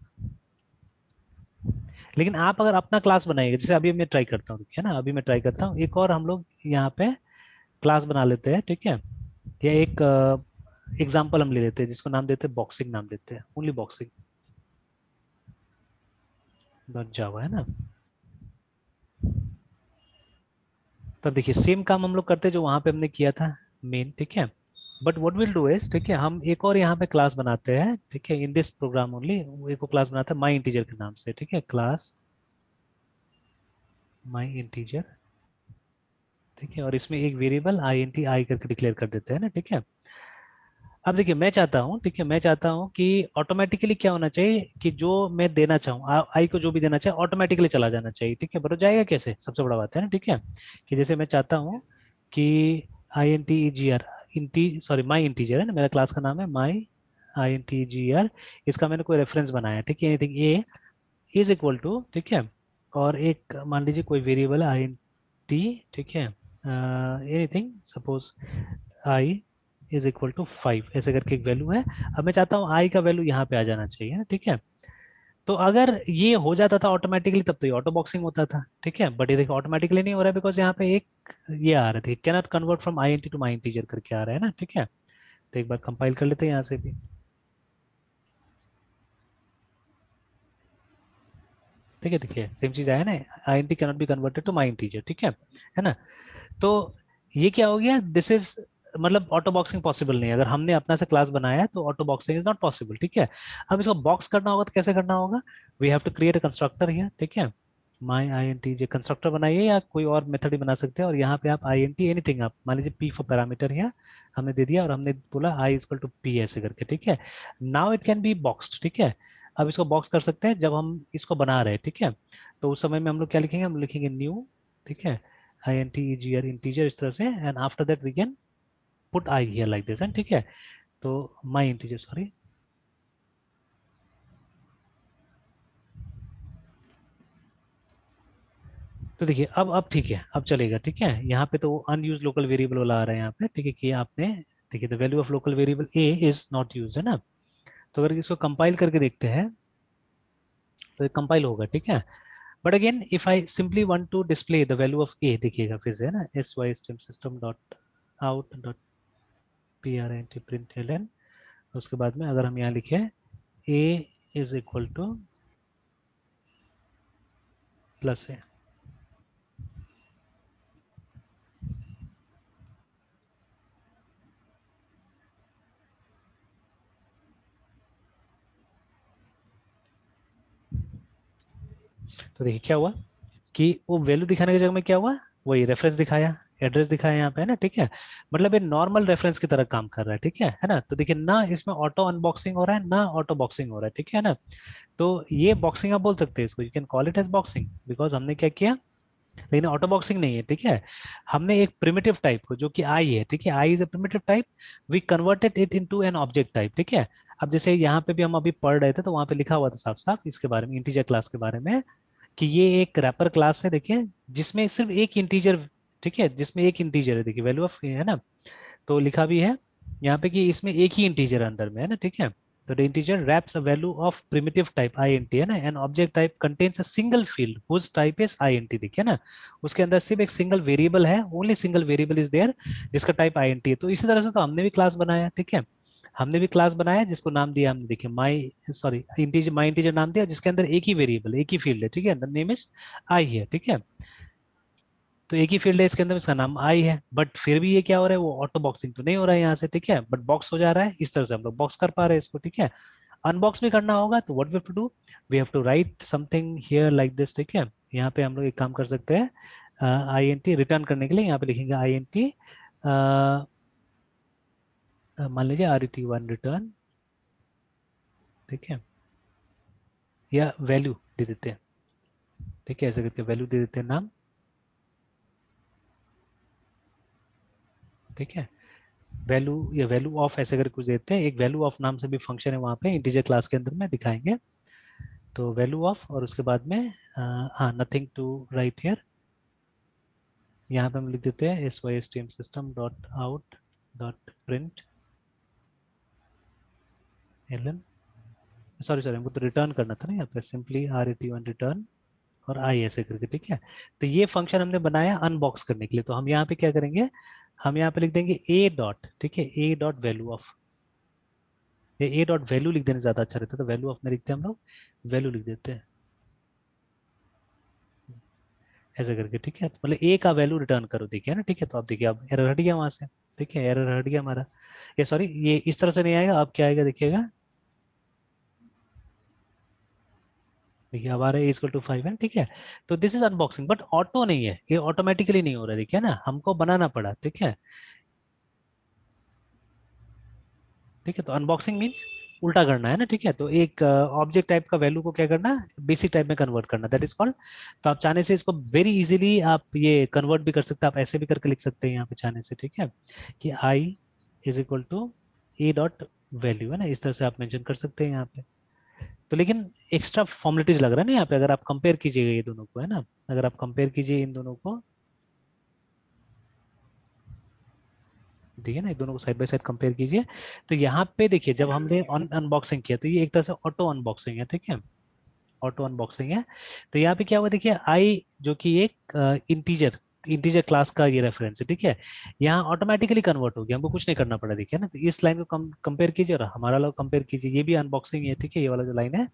लेकिन आप अगर अपना क्लास बनाइएगा, जैसे अभी मैं ट्राई करता हूँ, है ना, अभी मैं ट्राई करता हूँ एक और, हम लोग यहाँ पे क्लास बना लेते हैं। ठीक है, या एक एग्जाम्पल हम ले लेते हैं जिसको नाम देते हैं बॉक्सिंग, नाम देते हैं ओनली बॉक्सिंग डॉट जावा, है ना। तब देखिए सेम काम हम लोग करते हैं जो वहां पे हमने किया था मेन। ठीक है, but what will do is, ठीक है, हम एक और यहाँ पे क्लास बनाते हैं। ठीक है, इन दिस प्रोग्राम ओनली एक और क्लास बनाते हैं माई इंटीजर के नाम से। ठीक है, क्लास माई इंटीजर। ठीक है, और इसमें एक वेरिएबल INT आई करके डिक्लेयर कर देते हैं ना। ठीक है, अब देखिए मैं चाहता हूँ, ठीक है, मैं चाहता हूँ कि ऑटोमेटिकली क्या होना चाहिए कि जो मैं देना चाहूँ आई को, जो भी देना चाहिए ऑटोमेटिकली चला जाना चाहिए। ठीक है, बट हो जाएगा कैसे, सबसे बड़ा बात है ना। ठीक है, कि जैसे मैं चाहता हूँ कि INTEGR, सॉरी माई इंटीजर है ना, मेरा क्लास का नाम है माई INTEGR, इसका मैंने कोई रेफरेंस बनाया है। ठीक है, anything a is equal to, ठीक है, और एक मान लीजिए कोई वेरिएबल है INT। ठीक है, anything suppose I is equal to 5, ऐसे करके एक वैल्यू है। अब मैं चाहता हूँ आई का वैल्यू यहाँ पे आ जाना चाहिए ना। ठीक है, तो अगर ये हो जाता था ऑटोमेटिकली तब तो ये ऑटो बॉक्सिंग होता था। ठीक है, बट ये देखो ऑटोमेटिकली नहीं हो रहा है, बिकॉज यहाँ पे एक ये आ रहे थे, cannot convert from INT to my integer करके आ रहा है ना। ठीक है, तो एक बार कंपाइल कर लेते हैं यहाँ से भी। ठीक है, देखिए सेम चीज आया ना, INT cannot be converted to my integer. ठीक है ना। तो ये क्या हो गया, दिस इज मतलब ऑटो बॉक्सिंग पॉसिबल नहीं है, अगर हमने अपना से क्लास बनाया है तो auto boxing is not possible. ठीक है, अब इसको बॉक्स करना होगा तो कैसे करना होगा, we have to create a constructor here. ठीक है, माई INT कंस्ट्रक्टर बनाइए, या कोई और मेथड ही बना सकते हैं, और यहाँ पे आप INT एनीथिंग, आप मान लीजिए P फॉर पैरामीटर यहाँ हमने दे दिया, और हमने बोला I इक्वल टू P ऐसे करके। ठीक है, now it can be boxed. ठीक है, अब इसको बॉक्स कर सकते हैं जब हम इसको बना रहे हैं। ठीक है, तो उस समय में हम लोग क्या लिखेंगे, हम लिखेंगे न्यू, ठीक है, INTEGR इंटीजर इस तरह से, and after that we can put I here like this. And ठीक है, तो माई इंटीजर, सॉरी, तो देखिए अब ठीक है, अब चलेगा। ठीक है, यहाँ पे तो अनयूज लोकल वेरिएबल वाला आ रहा है यहाँ पे। ठीक है, कि आपने देखिए the value of local variable A is not use, है ना। तो अगर इसको कंपाइल करके देखते हैं तो कंपाइल होगा। ठीक है, but again if I simply want to display the value of A, देखिएगा फिर से, है ना, SY system dot out dot PRINT println, उसके बाद में अगर हम यहाँ लिखे A is equal to plus A, तो देखिए क्या हुआ कि वो वैल्यू दिखाने की जगह में क्या हुआ, वही रेफरेंस दिखाया, एड्रेस दिखाया यहाँ पे, है ना। ठीक है, मतलब ये नॉर्मल रेफरेंस की तरह काम कर रहा है। ठीक है ना, तो देखिए ना इसमें ऑटो अनबॉक्सिंग हो रहा है ना ऑटो बॉक्सिंग हो रहा है। ठीक है ना, तो ये बॉक्सिंग आप बोल सकते हैं इसको, you can call it as boxing, because हमने क्या किया, लेकिन ऑटो बॉक्सिंग नहीं है। ठीक है, हमने एक प्रिमिटिव टाइप को जो कि आई है, ठीक है, I is a primitive type, we converted it into an object type. ठीक है, अब जैसे यहाँ पे भी हम अभी पढ़ रहे थे तो वहां पे लिखा हुआ था साफ साफ इसके बारे में, इंटीजर क्लास के बारे में, कि ये एक रैपर क्लास है, देखिए, जिसमें सिर्फ एक इंटीजर ठीक है, जिसमें एक इंटीजर है, देखिए वैल्यू ऑफ है ना, तो लिखा भी है यहाँ पे कि इसमें एक ही इंटीजर अंदर में है ना, ठीक है। तो the integer wraps a value of primitive type INT है ना, an object type contains a single field whose type is INT, देखिए ना, उसके अंदर सिर्फ एक सिंगल वेरिएबल है, only single variable is there जिसका टाइप आईएनटी है। तो इसी तरह से तो हमने भी क्लास बनाया, ठीक है, हमने भी क्लास बनाया जिसको नाम दिया हमने, देखिए माई सॉरी इंटीजर, माई इंटीजर नाम दिया, जिसके अंदर एक ही वेरिएबल, एक ही फील्ड है, ठीक है, द नेम इज आई है, ठीक है। तो एक ही फील्ड है इसके अंदर, इसका नाम आई है, बट फिर भी ये क्या हो रहा है, वो ऑटो बॉक्सिंग तो नहीं हो रहा है यहाँ से, ठीक है, बट बॉक्स हो जा रहा है, इस तरह से हम लोग बॉक्स कर पा रहे हैं इसको, ठीक है। अनबॉक्स भी करना होगा तो what we have to do, we have to write something here like this, ठीक है। यहाँ पे हम लोग एक काम कर सकते हैं, आई एन टी रिटर्न करने के लिए यहाँ पे लिखेंगे आई एन टी, मान लीजिए R E T one return, ठीक है, या वैल्यू दे देते हैं, ठीक है, ऐसे करके वैल्यू दे देते हैं नाम, ठीक है, वैल्यू या वैल्यू ऑफ ऐसे करके कुछ देते हैं, एक वैल्यू ऑफ नाम से भी फंक्शन है वहाँ पे इंटीजर क्लास के अंदर में दिखाएंगे। तो वैल्यू ऑफ और उसके बाद में हाँ नथिंग टू राइट हियर, यहाँ पे हम लिख देते हैं S Y S T M system dot out dot print ln, sorry sorry हमको तो रिटर्न करना था ना, यहाँ पे simply R A T one return और आई ऐसे करके, ठीक है। तो ये फंक्शन हमने बनाया अनबॉक्स करने के लिए, तो हम यहाँ पे क्या करेंगे, हम यहाँ पे लिख देंगे ए डॉट, ठीक है, ए डॉट वैल्यू ऑफ, ये ए डॉट वैल्यू लिख देने ज्यादा अच्छा रहता है, तो वैल्यू ऑफ में लिखते हैं हम लोग, वैल्यू लिख देते हैं ऐसे करके, ठीक है, तो मतलब ए का वैल्यू रिटर्न करो, देखिए ना, ठीक है। तो आप देखिए अब एरर हट गया वहां से, ठीक है, एरर हट गया हमारा, ये सॉरी ये इस तरह से नहीं आएगा, अब क्या आएगा देखिएगा, देखिए अब आ रहा है इक्वल टू 5 है, ठीक है। तो this is unboxing, but auto नहीं है, ये ऑटोमेटिकली नहीं हो रहा है, देखिए ना, हमको बनाना पड़ा, ठीक है, ठीक है। तो अनबॉक्सिंग मीन्स उल्टा करना है ना, ठीक है, तो एक ऑब्जेक्ट टाइप का वैल्यू को क्या करना, बेसिक टाइप में कन्वर्ट करना, दैट इज कॉल्ड। तो आप चाहने से इसको वेरी इजीली आप ये कन्वर्ट भी कर सकते हैं, आप ऐसे भी करके लिख सकते हैं यहाँ पे चाहने से, ठीक है, कि I is equal to A dot value है ना, इस तरह से आप मेंशन कर सकते हैं यहाँ पे। तो लेकिन एक्स्ट्रा फॉर्मेलिटीज लग रहा है ना यहाँ पे, अगर आप कंपेयर कीजिएगा ये दोनों को, है ना, अगर आप कंपेयर कीजिए इन दोनों को, ठीक है ना, ये दोनों को साइड बाय साइड कंपेयर कीजिए, तो यहाँ पे देखिए जब हमने अनबॉक्सिंग किया तो ये एक तरह से ऑटो अनबॉक्सिंग है, ठीक है, ऑटो अनबॉक्सिंग है। तो यहाँ पे क्या हुआ देखिए, आई जो कि एक इंटीजर इंटीजर क्लास का ये रेफरेंस है, ठीक है, यहाँ ऑटोमेटिकली कन्वर्ट हो गया, हमको कुछ नहीं करना पड़ा, देखिए ना। तो इस लाइन को कंपेयर कीजिए और हमारा लोग कंपेयर कीजिए, ये भी अनबॉक्सिंग है, ठीक है, ये वाला जो लाइन है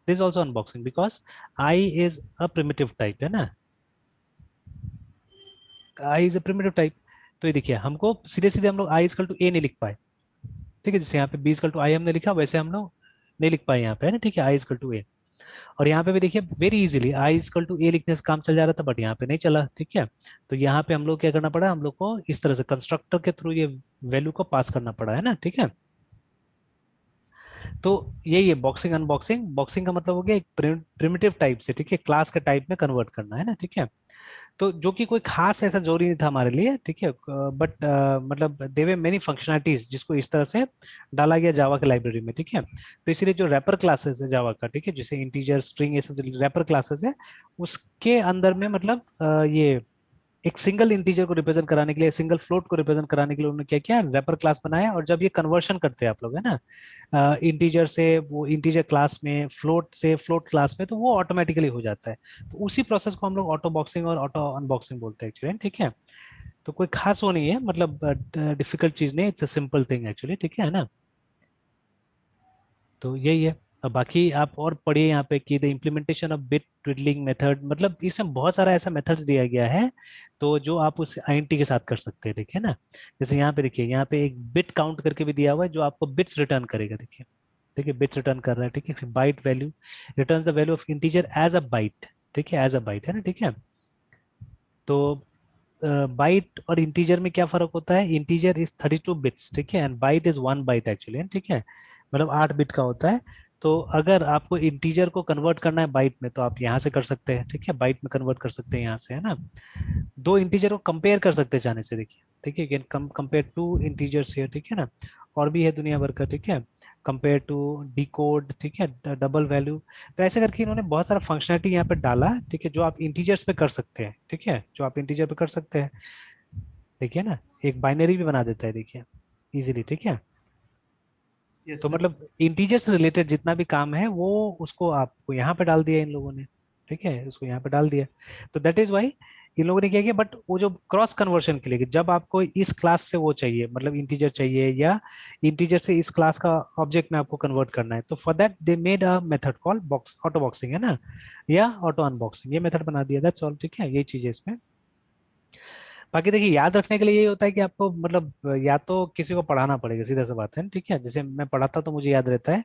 this also unboxing, because I is a primitive type, है ना, आई इज अ प्रिमिटिव टाइप। तो ये देखिए हमको सीधे सीधे हम लोग आई इजकल टू ए नहीं लिख पाए, ठीक है, जैसे यहाँ पे बी इजकल टू आई हमने लिखा वैसे हम लोग नहीं लिख पाए यहाँ पे, है ना, ठीक है, आई इजकल टू ए। और यहाँ पे भी देखिए very easily I is equal to A लिखने से काम चल जा रहा था, बट यहाँ पे नहीं चला, ठीक है। तो यहाँ पे हम लोग क्या करना पड़ा, हम लोग को इस तरह से कंस्ट्रक्टर के थ्रू ये वैल्यू को पास करना पड़ा, है ना, ठीक है। तो यही है बॉक्सिंग अनबॉक्सिंग, बॉक्सिंग का मतलब हो गया एक प्रिमिटिव टाइप से, ठीक है, क्लास के टाइप में कन्वर्ट करना, है ना, ठीक है। तो जो कि कोई खास ऐसा जरूरी नहीं था हमारे लिए, ठीक है, बट मतलब देवे मेनी फंक्शनलिटीज जिसको इस तरह से डाला गया जावा के लाइब्रेरी में, ठीक है। तो इसीलिए जो रैपर क्लासेस है जावा का, ठीक है, जैसे इंटीजर स्ट्रिंग ये सब रैपर क्लासेस है, उसके अंदर में मतलब ये एक सिंगल इंटीजर को रिप्रेजेंट कराने के लिए, सिंगल फ्लोट को रिप्रेजेंट कराने के लिए उन्होंने क्या किया, रैपर क्लास बनाया। और जब ये कन्वर्शन करते हैं आप लोग, है ना, इंटीजर से वो इंटीजर क्लास में, फ्लोट से फ्लोट क्लास में, तो वो ऑटोमेटिकली हो जाता है। तो उसी प्रोसेस को हम लोग ऑटो बॉक्सिंग और ऑटो अनबॉक्सिंग बोलते हैं एक्चुअली, ठीक है। तो कोई खास वो नहीं है, मतलब डिफिकल्ट चीज नहीं, it's a simple thing actually, ठीक है ना। तो यही है। अब बाकी आप और पढ़िए यहाँ पे कि the implementation of bit twiddling method, मतलब इसमें बहुत सारा ऐसा मेथड्स दिया गया है, तो जो आप उस आईएनटी के साथ कर सकते हैं, देखिए ना। जैसे यहाँ पे देखिए, यहाँ पे एक बिट काउंट करके भी दिया हुआ है जो आपको बिट्स रिटर्न करेगा, देखिए, देखिए बिट्स रिटर्न कर रहा है, ठीक है। फिर byte value returns the value of integer as a byte, ठीक है, एज अ बाइट, है ना, ठीक है। तो बाइट और इंटीजर में क्या फर्क होता है, इंटीजर इज 32 बिट्स, ठीक है, and byte is 1 byte actually, ठीक है, मतलब 8 बिट का होता है। तो अगर आपको इंटीजर को कन्वर्ट करना है बाइट में तो आप यहाँ से कर सकते हैं, ठीक है, बाइट में कन्वर्ट कर सकते हैं यहाँ से, है ना। दो इंटीजर को कंपेयर कर सकते हैं जाने से, देखिए, ठीक है, can compare two integers here, ठीक है ना। और भी है दुनिया भर का, ठीक है, कंपेयर टू डिकोड, ठीक है, डबल वैल्यू। तो ऐसे करके इन्होंने बहुत सारा फंक्शनलिटी यहाँ पे डाला, ठीक है, जो आप इंटीजर्स पे कर सकते हैं, ठीक है, जो आप इंटीजर पे कर सकते हैं। देखिए ना, एक बाइनरी भी बना देता है, देखिए इजीली, ठीक है। यस तो सर। मतलब इंटीजर से रिलेटेड जितना भी काम है वो उसको आपको यहाँ पे डाल दिया इन लोगों ने, ठीक है, उसको यहाँ पे डाल दिया। तो दैट इज वाई इन लोगों ने क्या किया, बट वो जो क्रॉस कन्वर्शन के लिए कि जब आपको इस क्लास से वो चाहिए, मतलब इंटीजर चाहिए, या इंटीजर से इस क्लास का ऑब्जेक्ट में आपको कन्वर्ट करना है, तो for that they made a method call box auto boxing, है ना, या ऑटो अनबॉक्सिंग, ये मेथड बना दिया, दैट्स ऑल, ठीक है, यही चीज है इसमें। बाकी देखिए, याद रखने के लिए ये होता है कि आपको मतलब या तो किसी को पढ़ाना पड़ेगा, सीधा सा बात है, ठीक है, जैसे मैं पढ़ाता तो मुझे याद रहता है,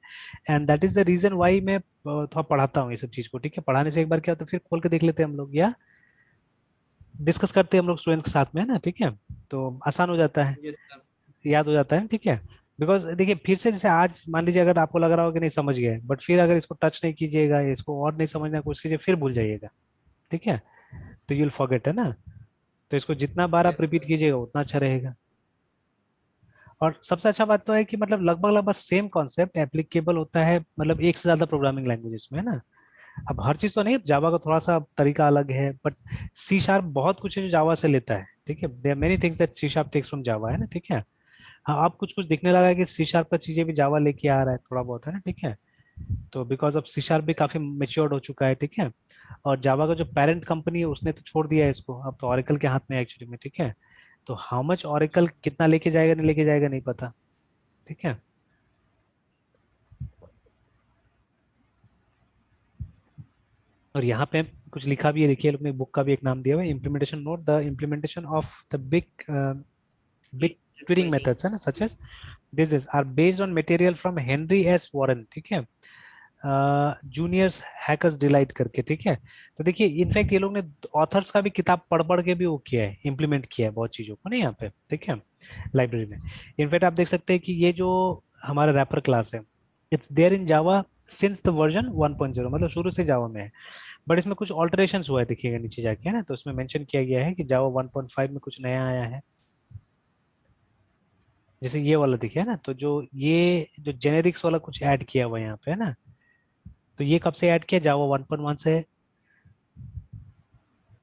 and that is the reason why मैं थोड़ा पढ़ाता हूँ ये सब चीज को, ठीक है। पढ़ाने से एक बार क्या होता है, फिर खोल के देख लेते हैं हम लोग, या डिस्कस करते हैं हम लोग स्टूडेंट्स के साथ में, है ना, ठीक है, तो आसान हो जाता है, यस सर। याद हो जाता है, ठीक है। बिकॉज देखिए, फिर से जैसे आज मान लीजिए अगर आपको लग रहा हो कि नहीं समझ गए, बट फिर अगर इसको टच नहीं कीजिएगा, इसको और नहीं समझना की कोशिश कीजिए, फिर भूल जाइएगा, ठीक है, तो यूल फॉरगेट, है ना। तो इसको जितना बार आप यस रिपीट सर। कीजिएगा उतना अच्छा रहेगा। और सबसे अच्छा बात तो है कि मतलब लगभग लगभग सेम कॉन्सेप्ट एप्लीकेबल होता है, मतलब एक से ज्यादा प्रोग्रामिंग लैंग्वेजेस में, है ना। अब हर चीज तो नहीं, जावा का थोड़ा सा तरीका अलग है, बट सी शार्प बहुत कुछ है जो जावा से लेता है, ठीक है, there many things that C sharp takes from Java, है ना, ठीक है। हाँ, अब कुछ कुछ दिखने लगा है कि सी शार्प का चीजें भी जावा लेके आ रहा है थोड़ा बहुत, है ना, ठीक है। तो बिकॉज अब सी शार्प भी काफी मेच्योर्ड हो चुका है, ठीक है। और जावा का जो पेरेंट कंपनी है उसने तो छोड़ दिया है इसको, अब तो ऑरेकल के हाथ में एक्चुअली में, ठीक है। तो हाउ मच ऑरेकल कितना लेके जाएगा नहीं लेके जाएगा नहीं पता, ठीक है। और यहाँ पे कुछ लिखा भी है, देखिए लोग ने बुक का भी एक नाम दिया हुआ है, implementation note, the implementation of the big big tweeting query. Methods, है ना, such as this is are based on material from Henry S Warren, ठीक है, जूनियर्स हैकर्स डिलाइट करके, ठीक है। तो देखिए, इनफैक्ट ये लोग ने ऑथर्स का भी किताब पढ़ पढ़ के भी वो किया है, इम्प्लीमेंट किया है बहुत चीजों को ना यहाँ पे, ठीक है, लाइब्रेरी में। इनफैक्ट आप देख सकते हैं कि ये जो हमारा रैपर क्लास है, it's there in Java since the version 1.0, मतलब शुरू से जावा में है। बट इसमें कुछ ऑल्टरेशंस हुआ है, देखिएगा नीचे जाके, है ना, तो इसमें मेंशन किया गया है कि जावा 1.5 में कुछ नया आया है, जैसे ये वाला दिखे, है ना, तो जो ये जो जेनेरिक्स वाला कुछ ऐड किया हुआ है यहाँ पे, है ना। तो ये कब से ऐड किया, जावा 1.1 से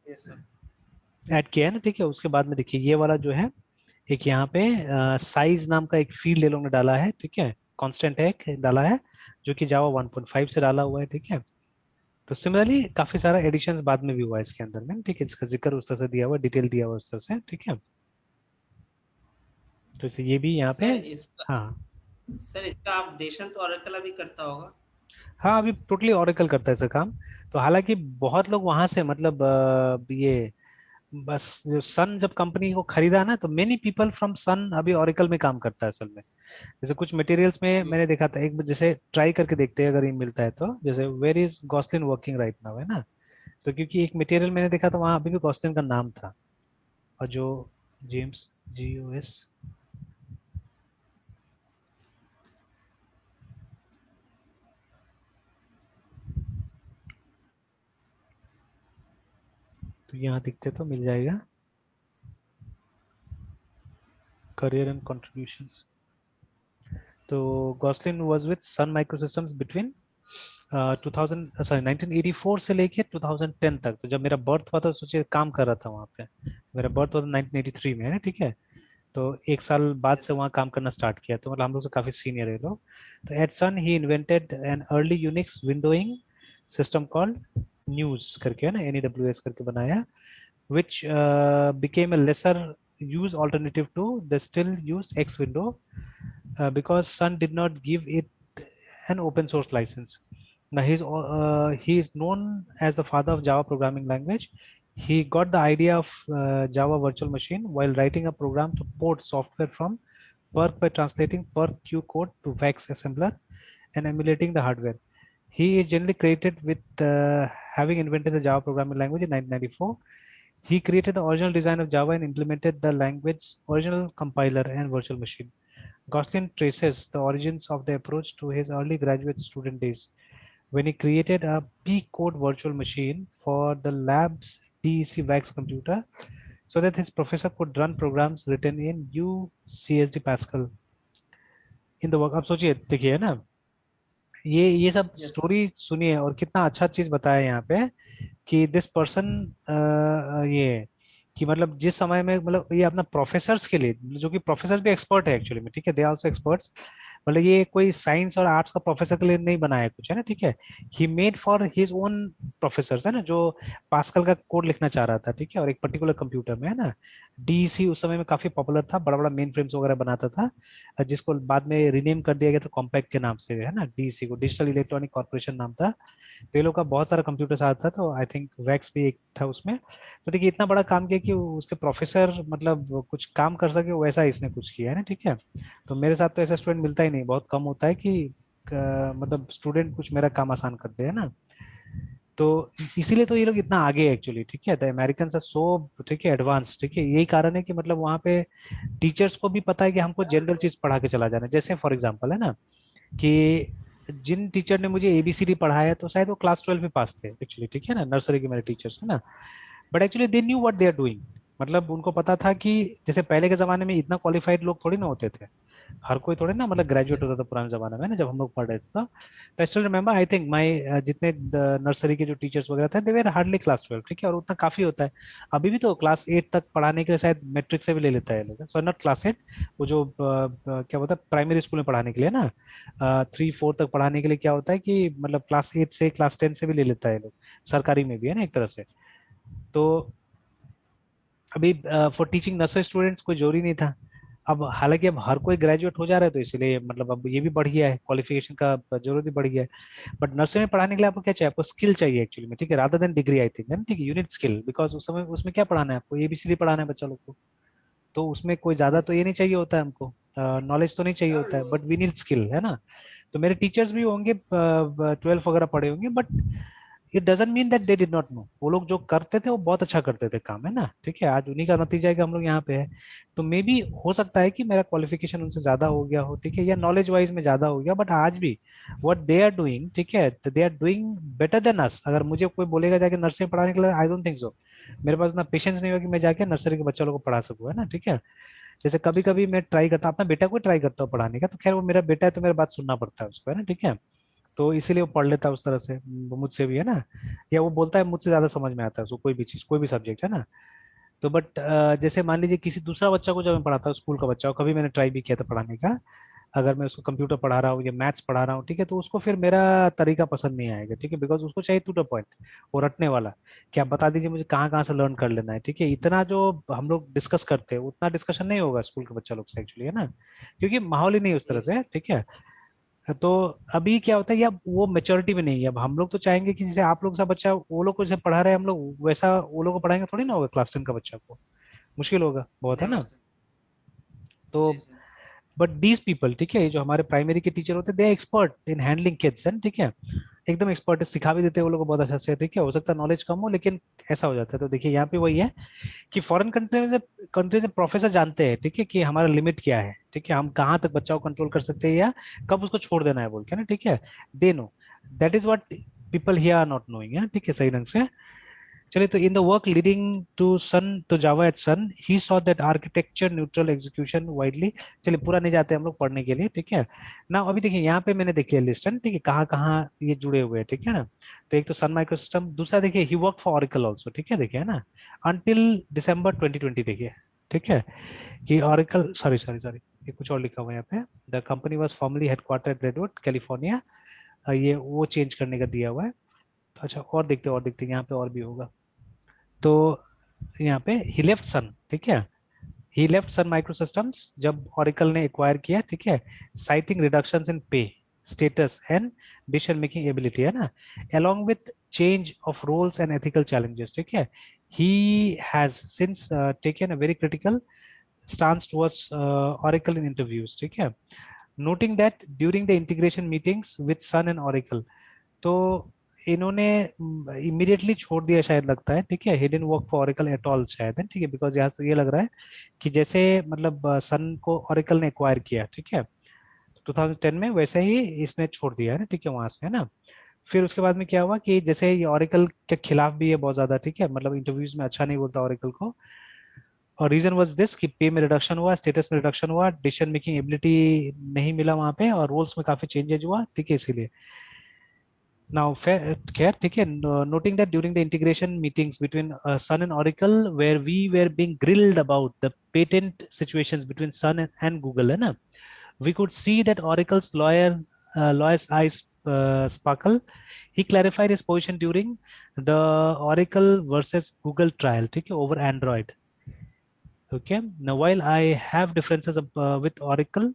यस सर। ऐड किया है ना, ठीक है। उसके बाद में देखिए ये वाला जो है, एक यहाँ पे साइज नाम का एक फील्ड ये लोग ने डाला है, ठीक है, कांस्टेंट है, एक डाला है, जो कि जावा 1.5 से डाला हुआ है, ठीक है। तो सिमिलरली काफी सारा एडिशंस बाद में भी हुआ है इसके अंदर में, ठीक है, इसका जिक्र उस तरह से दिया हुआ है, डिटेल दिया हुआ है उस तरह से, ठीक है। तो इसे ये भी यहाँ पे, सर इसका हाँ। सर इसका अपडेशन तो ऑरेकल अभी करता होगा। हाँ, अभी टोटली ओरेकल करता है इसका काम। तो हालांकि बहुत लोग वहां से मतलब ये बस जो सन जब कंपनी को खरीदा ना, तो मेनी पीपल फ्रॉम सन अभी ओरेकल में काम करता है असल में। जैसे कुछ मटेरियल्स में मैंने देखा था, एक बार जैसे ट्राई करके देखते हैं अगर ये मिलता है तो, जैसे where is Gosling working right now, है ना। तो क्योंकि एक मटेरियल मैंने देखा था वहां अभी भी गॉसलिन का नाम था, और जो जेम्स GOS, तो यहाँ दिखते तो मिल जाएगा, करियर एंड कॉन्ट्रीब्यूशंस। तो Gosling was with Sun Microsystems between 2000 sorry 1984 से लेके 2010 तक। तो जब मेरा बर्थ हुआ था सोचिए काम कर रहा था वहाँ पे, मेरा बर्थ हुआ था 1983 में, है ना, ठीक है। तो एक साल बाद यस से वहाँ काम करना स्टार्ट किया, तो मतलब हम लोग से काफी सीनियर है लोग। तो at Sun he invented an early Unix windowing system called NeWS करके, है ना, NEWS करके बनाया, which became a lesser use alternative to the still used X window, because Sun did not give it an open source license. Now he is known as the father of Java programming language. He got the idea of Java virtual machine while writing a program to port software from Perk by translating Perk Q code to VAX assembler and emulating the hardware. He is generally credited with having invented the Java programming language in 1994. He created the original design of Java and implemented the language's original compiler and virtual machine. Gosling traces the origins of the approach to his early graduate student days, when he created a P-code virtual machine for the lab's DEC VAX computer so that his professor could run programs written in UCSD Pascal. In the work, अब सोचिए देखिए है ना, ये सब yes sir. Story सुनिए और कितना अच्छा चीज बताया यहाँ पे कि दिस पर्सन, ये कि मतलब जिस समय में मतलब ये अपना प्रोफेसर्स के लिए, जो कि प्रोफेसर भी एक्सपर्ट है एक्चुअली में, ठीक है, दे आल्सो एक्सपर्ट्स, मतलब ये कोई साइंस और आर्ट्स का प्रोफेसर के लिए नहीं बनाया है कुछ, है ना, ठीक है, he made for his own professor, है ना, जो पास्कल का कोड लिखना चाह रहा था, ठीक है, और एक पर्टिकुलर कंप्यूटर में, है ना, डीईसी उस समय में काफी पॉपुलर था, बड़ा बड़ा मेन फ्रेम्स वगैरह बनाता था, जिसको बाद में रिनेम कर दिया गया था कॉम्पैक्ट के नाम से, है ना, डीईसी को, डिजिटल इलेक्ट्रॉनिक कॉर्पोरेशन नाम था। तो ये लोग का बहुत सारा कंप्यूटर आता था, तो आई थिंक वैक्स भी एक था उसमें। तो देखिए इतना बड़ा काम किया कि उसके प्रोफेसर मतलब कुछ काम कर सके, वैसा इसने कुछ किया है ना, ठीक है। तो मेरे साथ तो ऐसा स्टूडेंट मिलता ही नहीं, बहुत कम होता है कि मतलब स्टूडेंट कुछ मेरा काम आसान कर दे, है ना। तो इसीलिए तो ये लोग इतना आगे है एक्चुअली, ठीक है, द अमेरिकन आर सो, ठीक है, एडवांस, ठीक है, यही कारण है कि मतलब वहाँ पे टीचर्स को भी पता है कि हमको जनरल चीज पढ़ा के चला जाना है। जैसे फॉर एग्जाम्पल है ना कि जिन टीचर ने मुझे एबीसीडी पढ़ाया तो शायद वो क्लास 12 में पास थे एक्चुअली, ठीक है ना, नर्सरी के मेरे टीचर्स है ना, but actually they knew what they are doing. मतलब उनको पता था कि जैसे पहले के जमाने में इतना क्वालिफाइड लोग थोड़ी ना होते थे, हर कोई थोड़े ना मतलब ग्रेजुएट यस होता था पुराने जमाने में ना, जब हम लोग पढ़ रहे थे तो I still remember, I think my जितने नर्सरी के जो टीचर्स वगैरह थे दे वर हार्डली क्लास 12, ठीक है, और उतना काफी होता है। अभी भी तो क्लास 8 तक पढ़ाने के लिए शायद मैट्रिक से भी ले लेता है लोग, सो नॉट क्लास 8, वो जो क्या बोलता है प्राइमरी स्कूल में पढ़ाने के लिए ना, 3 4 तक पढ़ाने के लिए क्या होता है कि मतलब क्लास 8 से क्लास 10 से भी ले लेता है लोग, सरकारी में भी है ना एक तरह से। तो अभी फॉर टीचिंग नर्सरी स्टूडेंट्स कोई जरूरी नहीं था। अब हालांकि अब हर कोई ग्रेजुएट हो जा रहा है, तो इसलिए मतलब अब ये भी बढ़ गया है, क्वालिफिकेशन का जरूरत भी बढ़ गया है। बट नर्सरी में पढ़ाने के लिए आपको क्या चाहिए, आपको स्किल चाहिए एक्चुअली में, ठीक है, rather than degree I think, ठीक है, यूनिट स्किल, बिकॉज उस समय उसमें क्या पढ़ाना है आपको, एबीसीडी पढ़ाना है बच्चा लोग को। तो उसमें कोई ज्यादा यस तो ये सर। नहीं चाहिए होता है हमको, नॉलेज तो नहीं चाहिए होता है, बट वी नीड स्किल, है ना। तो मेरे टीचर्स भी होंगे 12 वगैरह पढ़े होंगे, but it doesn't mean that they did not know, वो लोग जो करते थे वो बहुत अच्छा करते थे काम, है ना, ठीक है, आज उन्हीं का नतीजा है कि हम लोग यहाँ पे है। तो मे बी हो सकता है कि मेरा क्वालिफिकेशन उनसे ज्यादा हो गया हो, ठीक है, या नॉलेज वाइज में ज्यादा हो गया, बट आज भी व्हाट दे आर डूइंग, ठीक है, they are doing better than us. अगर मुझे कोई बोलेगा जाके नर्सरी पढ़ाने के लिए, आई डोंट थिंक सो, मेरे पास ना पेशेंस नहीं होगा कि मैं जाके नर्सरी के बच्चों लोगों को पढ़ा सकूँ, है ना, ठीक है। जैसे कभी कभी मैं ट्राई करता अपना बेटा को ट्राई करता हूँ पढ़ाने का, तो खैर वो मेरा बेटा है तो मेरा बात सुनना पड़ता है उसको, है ना, ठीक है। तो इसीलिए वो पढ़ लेता है उस तरह से, मुझसे भी, है ना, या वो बोलता है मुझसे ज्यादा समझ में आता है उसको कोई भी चीज, कोई भी सब्जेक्ट, है ना। तो बट जैसे मान लीजिए किसी दूसरा बच्चा को जब मैं पढ़ाता हूँ, स्कूल का बच्चा हो, कभी मैंने ट्राई भी किया था पढ़ाने का, अगर मैं उसको कंप्यूटर पढ़ा रहा हूँ या मैथ्स पढ़ा रहा हूँ, ठीक है, तो उसको फिर मेरा तरीका पसंद नहीं आएगा, ठीक है, बिकॉज उसको चाहिए टू द पॉइंट, वो रटने वाला, कि आप बता दीजिए मुझे कहाँ कहाँ से लर्न कर लेना है, ठीक है, इतना जो हम लोग डिस्कस करते हैं उतना डिस्कशन नहीं होगा स्कूल के बच्चा लोग से एक्चुअली, है ना, क्योंकि माहौल ही नहीं उस तरह यस से, ठीक है। तो अभी क्या होता है, या वो मेच्योरिटी में नहीं है, अब हम लोग तो चाहेंगे कि जैसे आप लोग सा बच्चा वो लोग को जैसे पढ़ा रहे हैं हम लोग, वैसा वो लोग को पढ़ाएंगे थोड़ी ना होगा, क्लास 10 का बच्चा को मुश्किल होगा बहुत, है नेवर ना। सर। तो जी सर। बट दीज पीपल, ठीक है, ये जो हमारे प्राइमरी के टीचर होते हैं, they are expert in handling kids, है, ठीक है, एकदम एक्सपर्ट है, सिखा भी देते हैं वो लोग को बहुत अच्छा से, ठीक है, हो सकता है नॉलेज कम हो लेकिन ऐसा हो जाता है। तो देखिए यहाँ पे वही है कि फॉरेन कंट्री से प्रोफेसर जानते हैं, ठीक है, कि हमारा लिमिट क्या है, ठीक है, हम कहाँ तक बच्चा को कंट्रोल कर सकते हैं या कब उसको छोड़ देना है बोल के ना, ठीक है, they know, that is what people here are not knowing, है, ठीक है, सही ढंग से। चलिए, तो in the work leading to Sun, तो Java at Sun, he saw that architecture neutral execution widely. चलिए पूरा नहीं जाते हम लोग पढ़ने के लिए, ठीक है ना। अभी देखिए यहाँ पे मैंने देख लिया लिस्ट है, ठीक है, कहाँ कहाँ ये जुड़े हुए हैं, ठीक है ना। तो एक तो सन माइक्रो सिस्टम, दूसरा देखिए ही वर्क फॉर ऑरिकल ऑल्सो, ठीक है, देखिए है ना, अंटिल दिसंबर 2020, देखिए, ठीक है, कि ऑरिकल, सॉरी सॉरी सॉरी, ये कुछ और लिखा हुआ है यहाँ पे, the company was formally headquartered redwood California, ये वो चेंज करने का दिया हुआ है। तो अच्छा, और देखते यहाँ पे और भी होगा। तो यहाँ पे ही लेफ्ट सन, ठीक है, ही लेफ्ट सन माइक्रो सिस्टम्स जब ओरेकल ने एक्वायर किया, ठीक है, साइटिंग रिडक्शंस इन पे, status and decision making ability, है ना, along with change of roles and ethical challenges, ठीक है, he has since taken a very critical stance towards Oracle in interviews, ठीक है, noting that during the integration meetings with Sun and Oracle, तो इन्होंने immediately छोड़ दिया शायद, लगता है, ठीक है, hidden work for Oracle at all शायद, है, ठीक है, बिकॉज यहाँ से ये लग रहा है कि जैसे मतलब सन को ओरेकल ने एक्वायर किया, ठीक है, 2010 में, वैसे ही इसने छोड़ दिया है ना, ठीक है, वहां से, है ना। फिर उसके बाद में क्या हुआ कि जैसे ये ओरेकल के खिलाफ भी है बहुत ज्यादा, ठीक है, मतलब इंटरव्यूज में अच्छा नहीं बोलता ओरेकल को, और रीजन वाज दिस कि पे में रिडक्शन हुआ, स्टेटस में रिडक्शन हुआ, डिसीजन मेकिंग एबिलिटी नहीं मिला वहां पे, और रोल्स में काफी चेंजेस हुआ, ठीक है, इसीलिए। Now, Khair, ठीक है, noting that during the integration meetings between Sun and Oracle, where we were being grilled about the patent situations between Sun and Google, है ना, we could see that Oracle's lawyer's eyes sparkle. He clarified his position during the Oracle versus Google trial, ठीक है, over Android. Okay. Now, while I have differences with Oracle,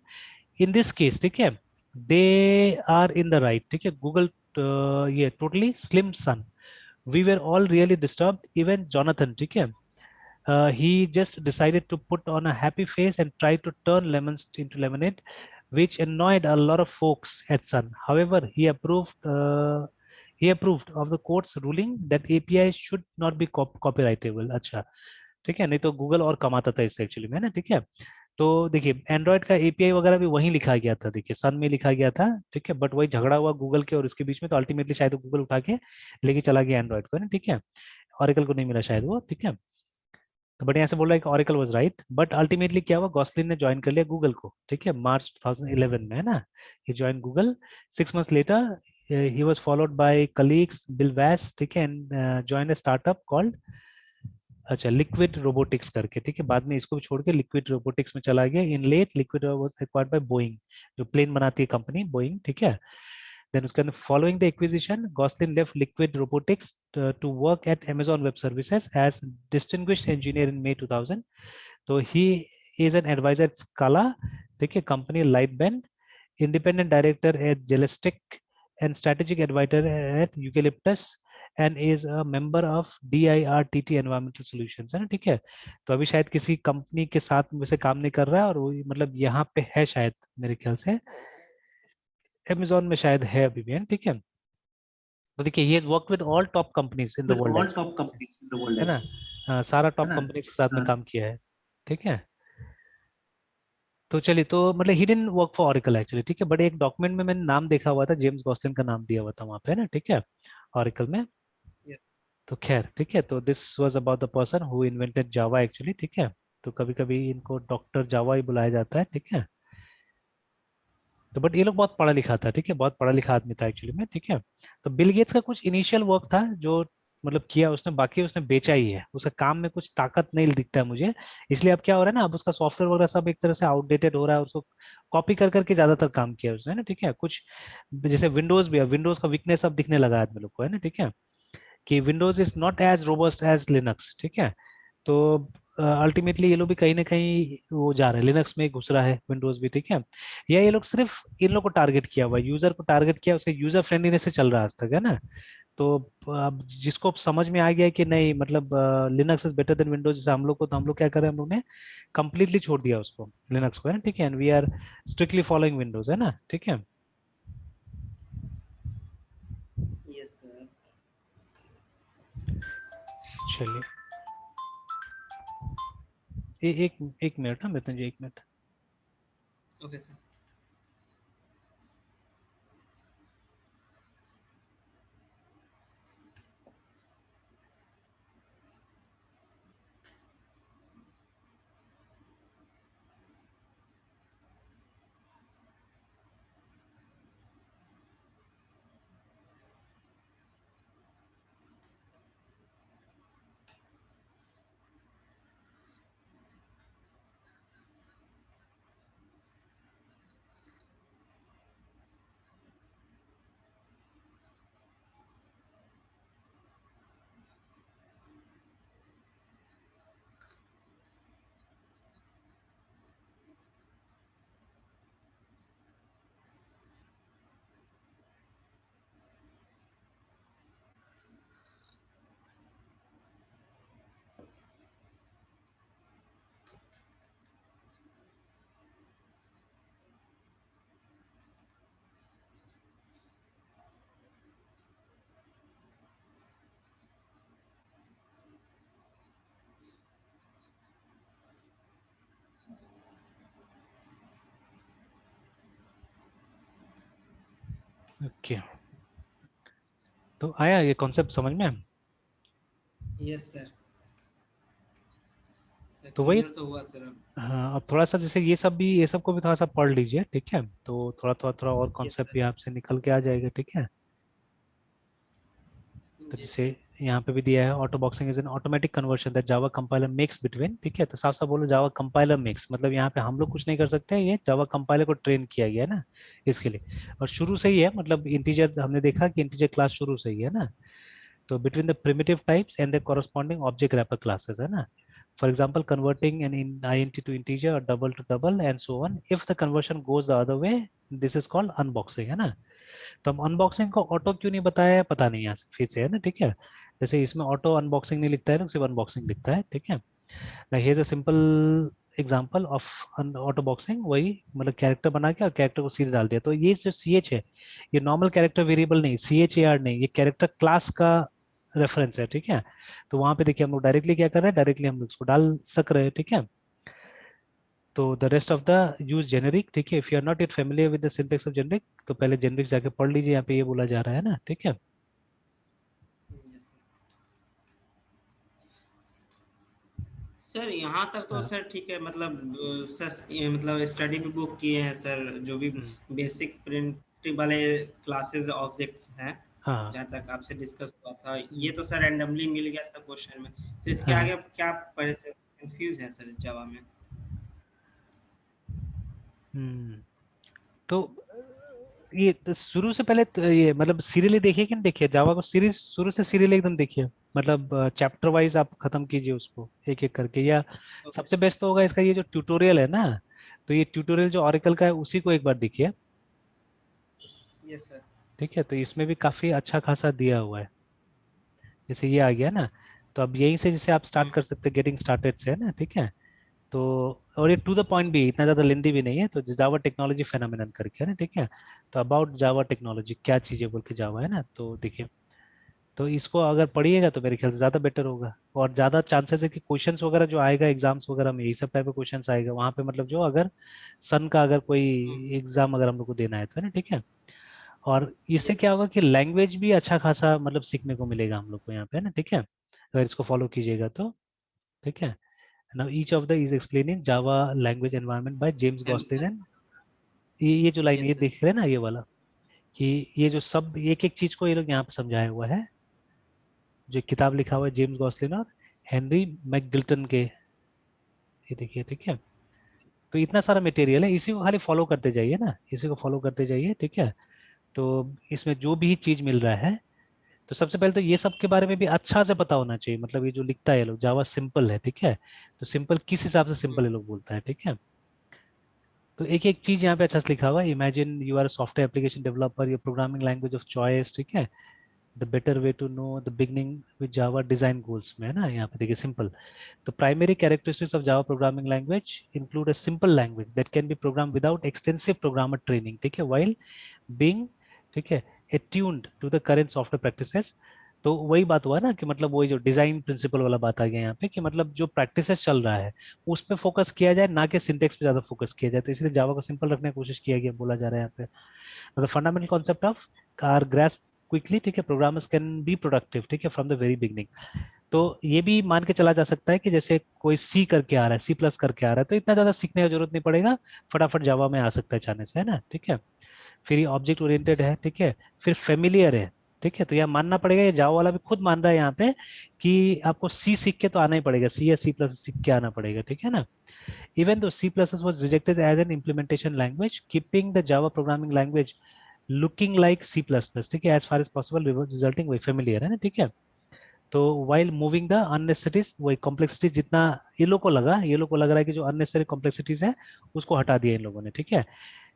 in this case, ठीक है, they are in the right, ठीक है, Google, ये totally slim sun. We were all really disturbed, even Jonathan, ठीक है, he just decided to put on a happy face and try to turn lemons into lemonade, which annoyed a lot of folks at Sun. However, he approved of the court's ruling that API should not be copyrightable. अच्छा, ठीक है, नहीं तो Google और कमाता था इससे actually में, ना, ठीक है। तो देखिए, एंड्रॉइड का एपीआई वगैरह भी वहीं लिखा गया था, देखिए सन में लिखा गया था, ठीक है, बट वही झगड़ा हुआ गूगल के और उसके बीच में, तो अल्टीमेटली शायद गूगल उठा के लेके चला गया एंड्रॉइड को, है ना, ठीक है, ऑरेकल को नहीं मिला शायद वो, ठीक है। तो बट यहाँ से बोल रहा है कि oracle was right, but ultimately क्या हुआ, गॉसलिन ने ज्वाइन कर लिया गूगल को, ठीक है, मार्च 2011 में, है ना, he join Google. 6 months later he was followed by colleagues Bill Vass, ठीक है, and joined a startup called, अच्छा, लिक्विड रोबोटिक्स करके, ठीक है, बाद में इसको भी छोड़ के लिक्विड रोबोटिक्स में चला गया। In late Liquid was acquired by Boeing, जो प्लेन बनाती है कंपनी बोइंग, ठीक है। देन उसके अंदर following the acquisition, Gosling left Liquid Robotics to work at Amazon web services as distinguished engineer in May 2000। तो he is an advisor at Scala, ठीक है, company Lightbend, independent director at Gelestic, and strategic advisor at Eucalyptus, and is a member of DIRTT Environmental Solutions, है ना, ठीक है। तो अभी शायद किसी कंपनी के साथ वैसे काम नहीं कर रहा है, और वो मतलब यहाँ पे है शायद, मेरे ख्याल से Amazon में शायद है अभी भी, है, ठीक है। तो देखिए, he has worked with all top companies in the with world all actually, top companies in the world है ना, actually, सारा है टॉप ना। कंपनीज के साथ में हाँ, काम किया है, ठीक है। तो चलिए, तो मतलब he didn't work for oracle actually, ठीक है, बट एक डॉक्यूमेंट में मैंने नाम देखा हुआ था, जेम्स गॉसलिन का नाम दिया हुआ था वहां पे, है ना, ठीक है, ऑरेकल में। yes, तो खैर, ठीक है, तो this was about the person who invented Java actually, ठीक है। तो कभी कभी इनको डॉक्टर जावा ही बुलाया जाता है, ठीक है। तो बट ये लोग बहुत पढ़ा लिखा था, ठीक है, बहुत पढ़ा लिखा आदमी था एक्चुअली में, ठीक है। तो बिल गेट्स का कुछ इनिशियल वर्क था जो मतलब किया उसने, बाकी उसने बेचा ही है, उसका काम में कुछ ताकत नहीं दिखता है मुझे। इसलिए अब क्या हो रहा है ना, अब उसका सॉफ्टवेयर वगैरह सब एक तरह से आउटडेटेड हो रहा है, उसको कॉपी कर करके ज्यादातर काम किया उसने, है ना, ठीक है। कुछ जैसे विंडोज भी है, विंडोज का वीकनेस अब दिखने लगा है आदमी लोग को, है ना, ठीक है, कि Windows is not as robust as Linux, ठीक है। तो अल्टीमेटली ये लोग भी कहीं ना कहीं वो जा रहे हैं, लिनक्स में घुस रहा है विंडोज भी, ठीक है। या ये लोग सिर्फ इन लोग को टारगेट किया हुआ है, यूजर को टारगेट किया, उसके यूजर फ्रेंडलीनेस से चल रहा है आज तक, है ना। तो अब जिसको अब समझ में आ गया है कि नहीं, मतलब Linux is better than Windows, जैसे हम लोग को, तो हम लोग क्या करें, हम लोग ने कंप्लीटली छोड़ दिया उसको, लिनक्स को, है ना, ठीक है, and we are strictly following Windows, है ना, ठीक है। yes sir. चलिए, एक एक मिनट, हाँ मितन जी, एक मिनट। Okay sir. ओके, तो आया ये कॉन्सेप्ट समझ में? Yes sir. तो वही, क्लियर तो हुआ सर अब। हाँ अब थोड़ा सा जैसे ये सब भी, ये सब को भी थोड़ा सा पढ़ लीजिए, ठीक है, तो थोड़ा थोड़ा थोड़ा और यस कॉन्सेप्ट सर। भी आपसे निकल के आ जाएगा, ठीक है। तो जी जैसे सर। यहाँ पे भी दिया है, auto boxing is an automatic conversion that Java compiler makes between, ठीक है, तो साफ साफ बोलो जावा कंपाइलर मेक्स, मतलब यहाँ पे हम लोग कुछ नहीं कर सकते, ये जावा कंपाइलर को ट्रेन किया गया है ना इसके लिए। और शुरू से ही है, मतलब इंटीजर हमने देखा कि इंटीजर क्लास शुरू से ही है ना, तो between the primitive types and the corresponding object wrapper classes है ना। For example, converting an int to integer or double to double and so on. If the conversion goes the other way, this is called unboxing है ना। तो हम unboxing को auto क्यों नहीं बताया है पता नहीं, यहाँ से फिर से है ना, ठीक है। जैसे इसमें ऑटो अनबॉक्सिंग नहीं लिखता है ना, सिर्फ अनबॉक्सिंग लिखता है, ठीक है। Here's a simple example of auto boxing, वही मतलब कैरेक्टर बना के और कैरेक्टर को सीधे डाल दिया। तो ये जो सी एच है, ये नॉर्मल कैरेक्टर वेरिएबल नहीं, सी एच ए आर नहीं, ये कैरेक्टर क्लास का रेफरेंस है, ठीक है। तो वहां पे देखिए हम लोग डायरेक्टली क्या कर रहे हैं, डायरेक्टली हम लोग इसको डाल सक रहे हैं, ठीक है। तो the rest of the use generic, ठीक है, if you are not it familiar with the syntax of generic, तो पहले जेनेरिक जाके पढ़ लीजिए, यहाँ पे ये बोला जा रहा है ना, ठीक है। यस सर, यहाँ तक तो हाँ। सर ठीक है, मतलब सर ये मतलब स्टडी भी बुक किए हैं सर, जो भी हम्म, बेसिक प्रिंट वाले क्लासेस ऑब्जेक्ट्स हैं, हाँ जहाँ तक आपसे डिस्कस हुआ था, ये तो सर रैंडमली मिल गया था क्वेश्चन में। सर इसके हाँ। आगे क्या पढ़े सर, कंफ्यूज है सर जावा में। हम्म। तो ये तो शुरू से पहले तो ये मतलब सीरियली देखिए कि नहीं देखिए, जावा को सीरीज शुरू से सीरियल एकदम देखिए, मतलब चैप्टर वाइज आप खत्म कीजिए उसको एक एक करके, या ओके सबसे बेस्ट तो होगा इसका ये जो ट्यूटोरियल है ना, तो ये ट्यूटोरियल जो ऑरेकल का है उसी को एक बार देखिए, यस सर। ठीक है। तो इसमें भी काफी अच्छा खासा दिया हुआ है, जैसे ये आ गया ना, तो अब यहीं से जैसे आप स्टार्ट कर सकते हैं, गेटिंग स्टार्टेड से है ना, ठीक है। तो और ये टू द पॉइंट भी है, इतना ज्यादा लेंदी भी नहीं है, तो जावा टेक्नोलॉजी फेनोमेनन करके है ना, ठीक है। तो अबाउट जावा टेक्नोलॉजी क्या चीजें बोल के जावा है ना, तो देखिए, तो इसको अगर पढ़िएगा तो मेरे ख्याल से ज्यादा बेटर होगा, और ज्यादा चांसेस है कि क्वेश्चंस वगैरह जो आएगा एग्जाम्स वगैरह में यही सब टाइप of क्वेश्चंस आएगा वहां पे, मतलब जो अगर सन का अगर कोई एग्जाम अगर हम लोग को देना है तो है ना, ठीक है। और इससे यस क्या सर। होगा कि लैंग्वेज भी अच्छा खासा मतलब सीखने को मिलेगा हम लोग को यहाँ पे है ना, ठीक है, अगर इसको फॉलो कीजिएगा तो, ठीक है। Now each of the is explaining Java language environment by James help गॉसलिन sir. And, ये जो लाइन ये यस सर। देख रहे हैं ना ये वाला, कि ये जो सब एक एक चीज को ये लोग यहाँ पे समझाया हुआ है, जो किताब लिखा हुआ है जेम्स गॉसलिन और हेनरी मैकगिल्टन के, ये देखिए, ठीक है। तो इतना सारा मटेरियल है, इसी को खाली फॉलो करते जाइए ना, इसी को फॉलो करते जाइए, ठीक है। तो इसमें जो भी चीज मिल रहा है, तो सबसे पहले तो ये सब के बारे में भी अच्छा से पता होना चाहिए, मतलब ये जो लिखता है ये लोग जावा सिंपल है, ठीक है। तो सिंपल किस हिसाब से सिंपल ये लोग बोलता है, ठीक है। तो एक एक चीज यहाँ पे अच्छा से लिखा हुआ है, imagine you are software application developer, your programming language of choice, ठीक है। The better way to know the beginning with Java design goals में है ना, यहाँ पे देखिए सिंपल। तो primary characteristics of Java programming language include a simple language that can be program without extensive programmer training, ठीक है, while being, ठीक है, attuned to the current software practices। तो वही बात हुआ ना कि मतलब वही जो डिजाइन प्रिंसिपल वाला बात आ गया यहाँ पे, कि मतलब जो प्रैक्टिसेस चल रहा है उस पे फोकस किया जाए, ना कि सिंटेक्स पे ज्यादा फोकस किया जाए, तो इसलिए जावा को सिंपल रखने की कोशिश किया गया, बोला जा रहा है यहाँ पे। मतलब fundamental concept of are grasp quickly, ठीक है, प्रोग्रामर्स कैन बी प्रोडक्टिव, ठीक है, फ्रॉम द वेरी बिगनिंग। तो ये भी मान के चला जा सकता है कि जैसे कोई सी करके आ रहा है, सी प्लस करके आ रहा है, तो इतना ज्यादा सीखने की जरूरत नहीं पड़ेगा, फटाफट जावा में आ सकता है चाहने से, है ना, ठीक है। फिर ये ऑब्जेक्ट ओरिएंटेड यस है, ठीक है, फिर फेमिलियर है, ठीक है। तो यह मानना पड़ेगा, ये जावा वाला भी खुद मान रहा है यहाँ पे कि आपको सी सीख के तो आना ही पड़ेगा, सी या सी प्लस सीख के आना पड़ेगा, ठीक है ना। Even though C plus was rejected as an implementation language, keeping the Java programming language looking like C++, ठीक है, as far as possible resulting वही familiar है ना, ठीक है। तो while moving the unnecessaries, वही complexity जितना ये लोग को लगा, ये लोग को लग रहा है कि जो unnecessary complexities है उसको हटा दिया इन लोगों ने, ठीक है।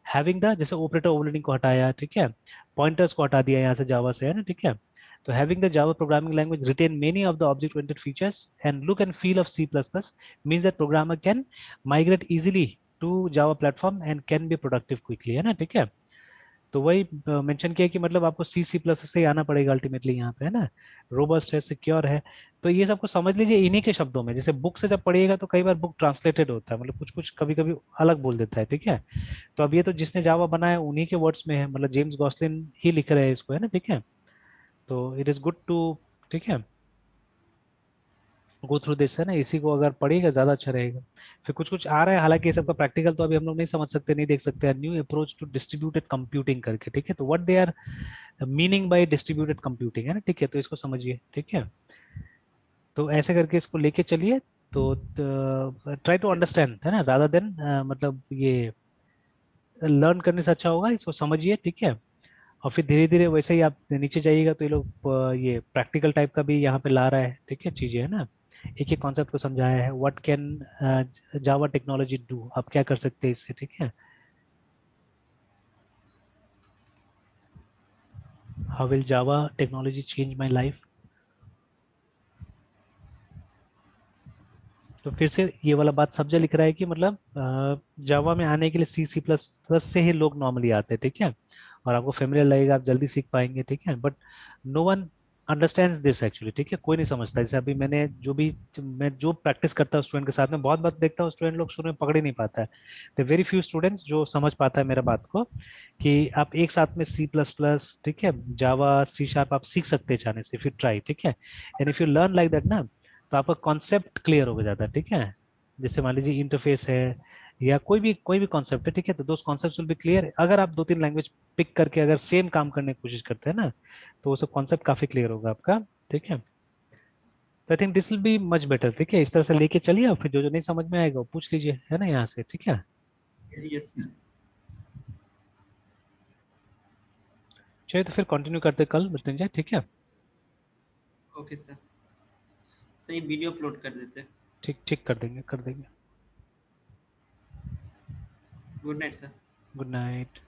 हैविंग द जैसे ऑपरेटर ओवरलोडिंग को हटाया, ठीक है, पॉइंटर्स को हटा दिया यहाँ से जावा से, है ना, ठीक है। तो having the Java programming language retain many of the object-oriented features and look and feel of C++ means that programmer can migrate easily to Java platform and can be productive quickly, है ना, ठीक है। तो वही mention किया कि मतलब आपको सी सी प्लस से ही आना पड़ेगा अल्टीमेटली यहाँ पे, है ना। रोबस्ट है, सिक्योर है, तो ये सबको समझ लीजिए इन्हीं के शब्दों में, जैसे बुक से जब पढ़िएगा तो कई बार बुक ट्रांसलेटेड होता है, मतलब कुछ कुछ कभी कभी अलग बोल देता है, ठीक है। तो अब ये तो जिसने जावा बनाया उन्हीं के वर्ड्स में है, मतलब जेम्स गॉसलिन ही लिख रहे हैं इसको, है ना, ठीक है। तो इट इज गुड टू, ठीक है। गो थ्रू दिस है ना, इसी को अगर पढ़ेगा ज्यादा अच्छा रहेगा। फिर कुछ कुछ आ रहा है, हालांकि ये सबका प्रैक्टिकल तो अभी हम लोग नहीं समझ सकते, नहीं देख सकते। New approach to distributed computing करके, ठीक है, तो what they are meaning by distributed computing है ना, ठीक है, तो इसको समझिए, ठीक है। तो ऐसे करके इसको लेके चलिए। तो try to okay sir. Understand है ना, रादर देन मतलब ये लर्न करने से अच्छा होगा, इसको समझिए, ठीक है। और फिर धीरे धीरे वैसे ही आप नीचे जाइएगा तो ये लोग ये प्रैक्टिकल टाइप का भी यहाँ पे ला रहा है, ठीक है, चीजें है ना। एक एक कॉन्सेप्ट को समझाया है, what can Java technology do, आप क्या कर सकते हैं इससे, ठीक है। How will Java technology change my life. तो फिर से ये वाला बात सब्जा लिख रहा है कि मतलब जावा में आने के लिए सी सी प्लस प्लस से ही लोग नॉर्मली आते हैं, ठीक है। और आपको फेमिलियर लगेगा, आप जल्दी सीख पाएंगे, ठीक है। But no one understands this actually, ठीक है, कोई नहीं समझता। जैसे अभी मैं जो प्रैक्टिस करता हूँ स्टूडेंट के साथ में, बहुत बात देखता हूँ स्टूडेंट लोग शुरू में पकड़ ही नहीं पाता है। तो वेरी फ्यू स्टूडेंट्स जो समझ पाता है मेरा बात को, कि आप एक साथ में सी प्लस प्लस, ठीक है, जावा सी शार्प आप सीख सकते हैं चाहने से, फिर ट्राई, ठीक है। And if you learn like that ना, तो आपका कॉन्सेप्ट क्लियर हो जाता है, ठीक है। जैसे मान लीजिए इंटरफेस है या कोई भी कॉन्सेप्ट है, ठीक है, तो दोस कॉन्सेप्ट विल बी क्लियर। अगर आप दो तीन लैंग्वेज पिक करके अगर सेम काम करने की कोशिश करते हैं ना, तो वो सब कॉन्सेप्ट काफी क्लियर होगा आपका, ठीक है। तो I think this will be much better, ठीक है, इस तरह से लेके चलिए, और फिर जो जो नहीं समझ में आएगा वो पूछ लीजिए, है ना, यहाँ से, ठीक है। Yes sir. चलिए तो फिर कंटिन्यू करते कल मृत्युंजय, ठीक है। Okay sir. सही वीडियो अपलोड कर देते। ठीक ठीक, कर देंगे कर देंगे। Good night sir. Good night.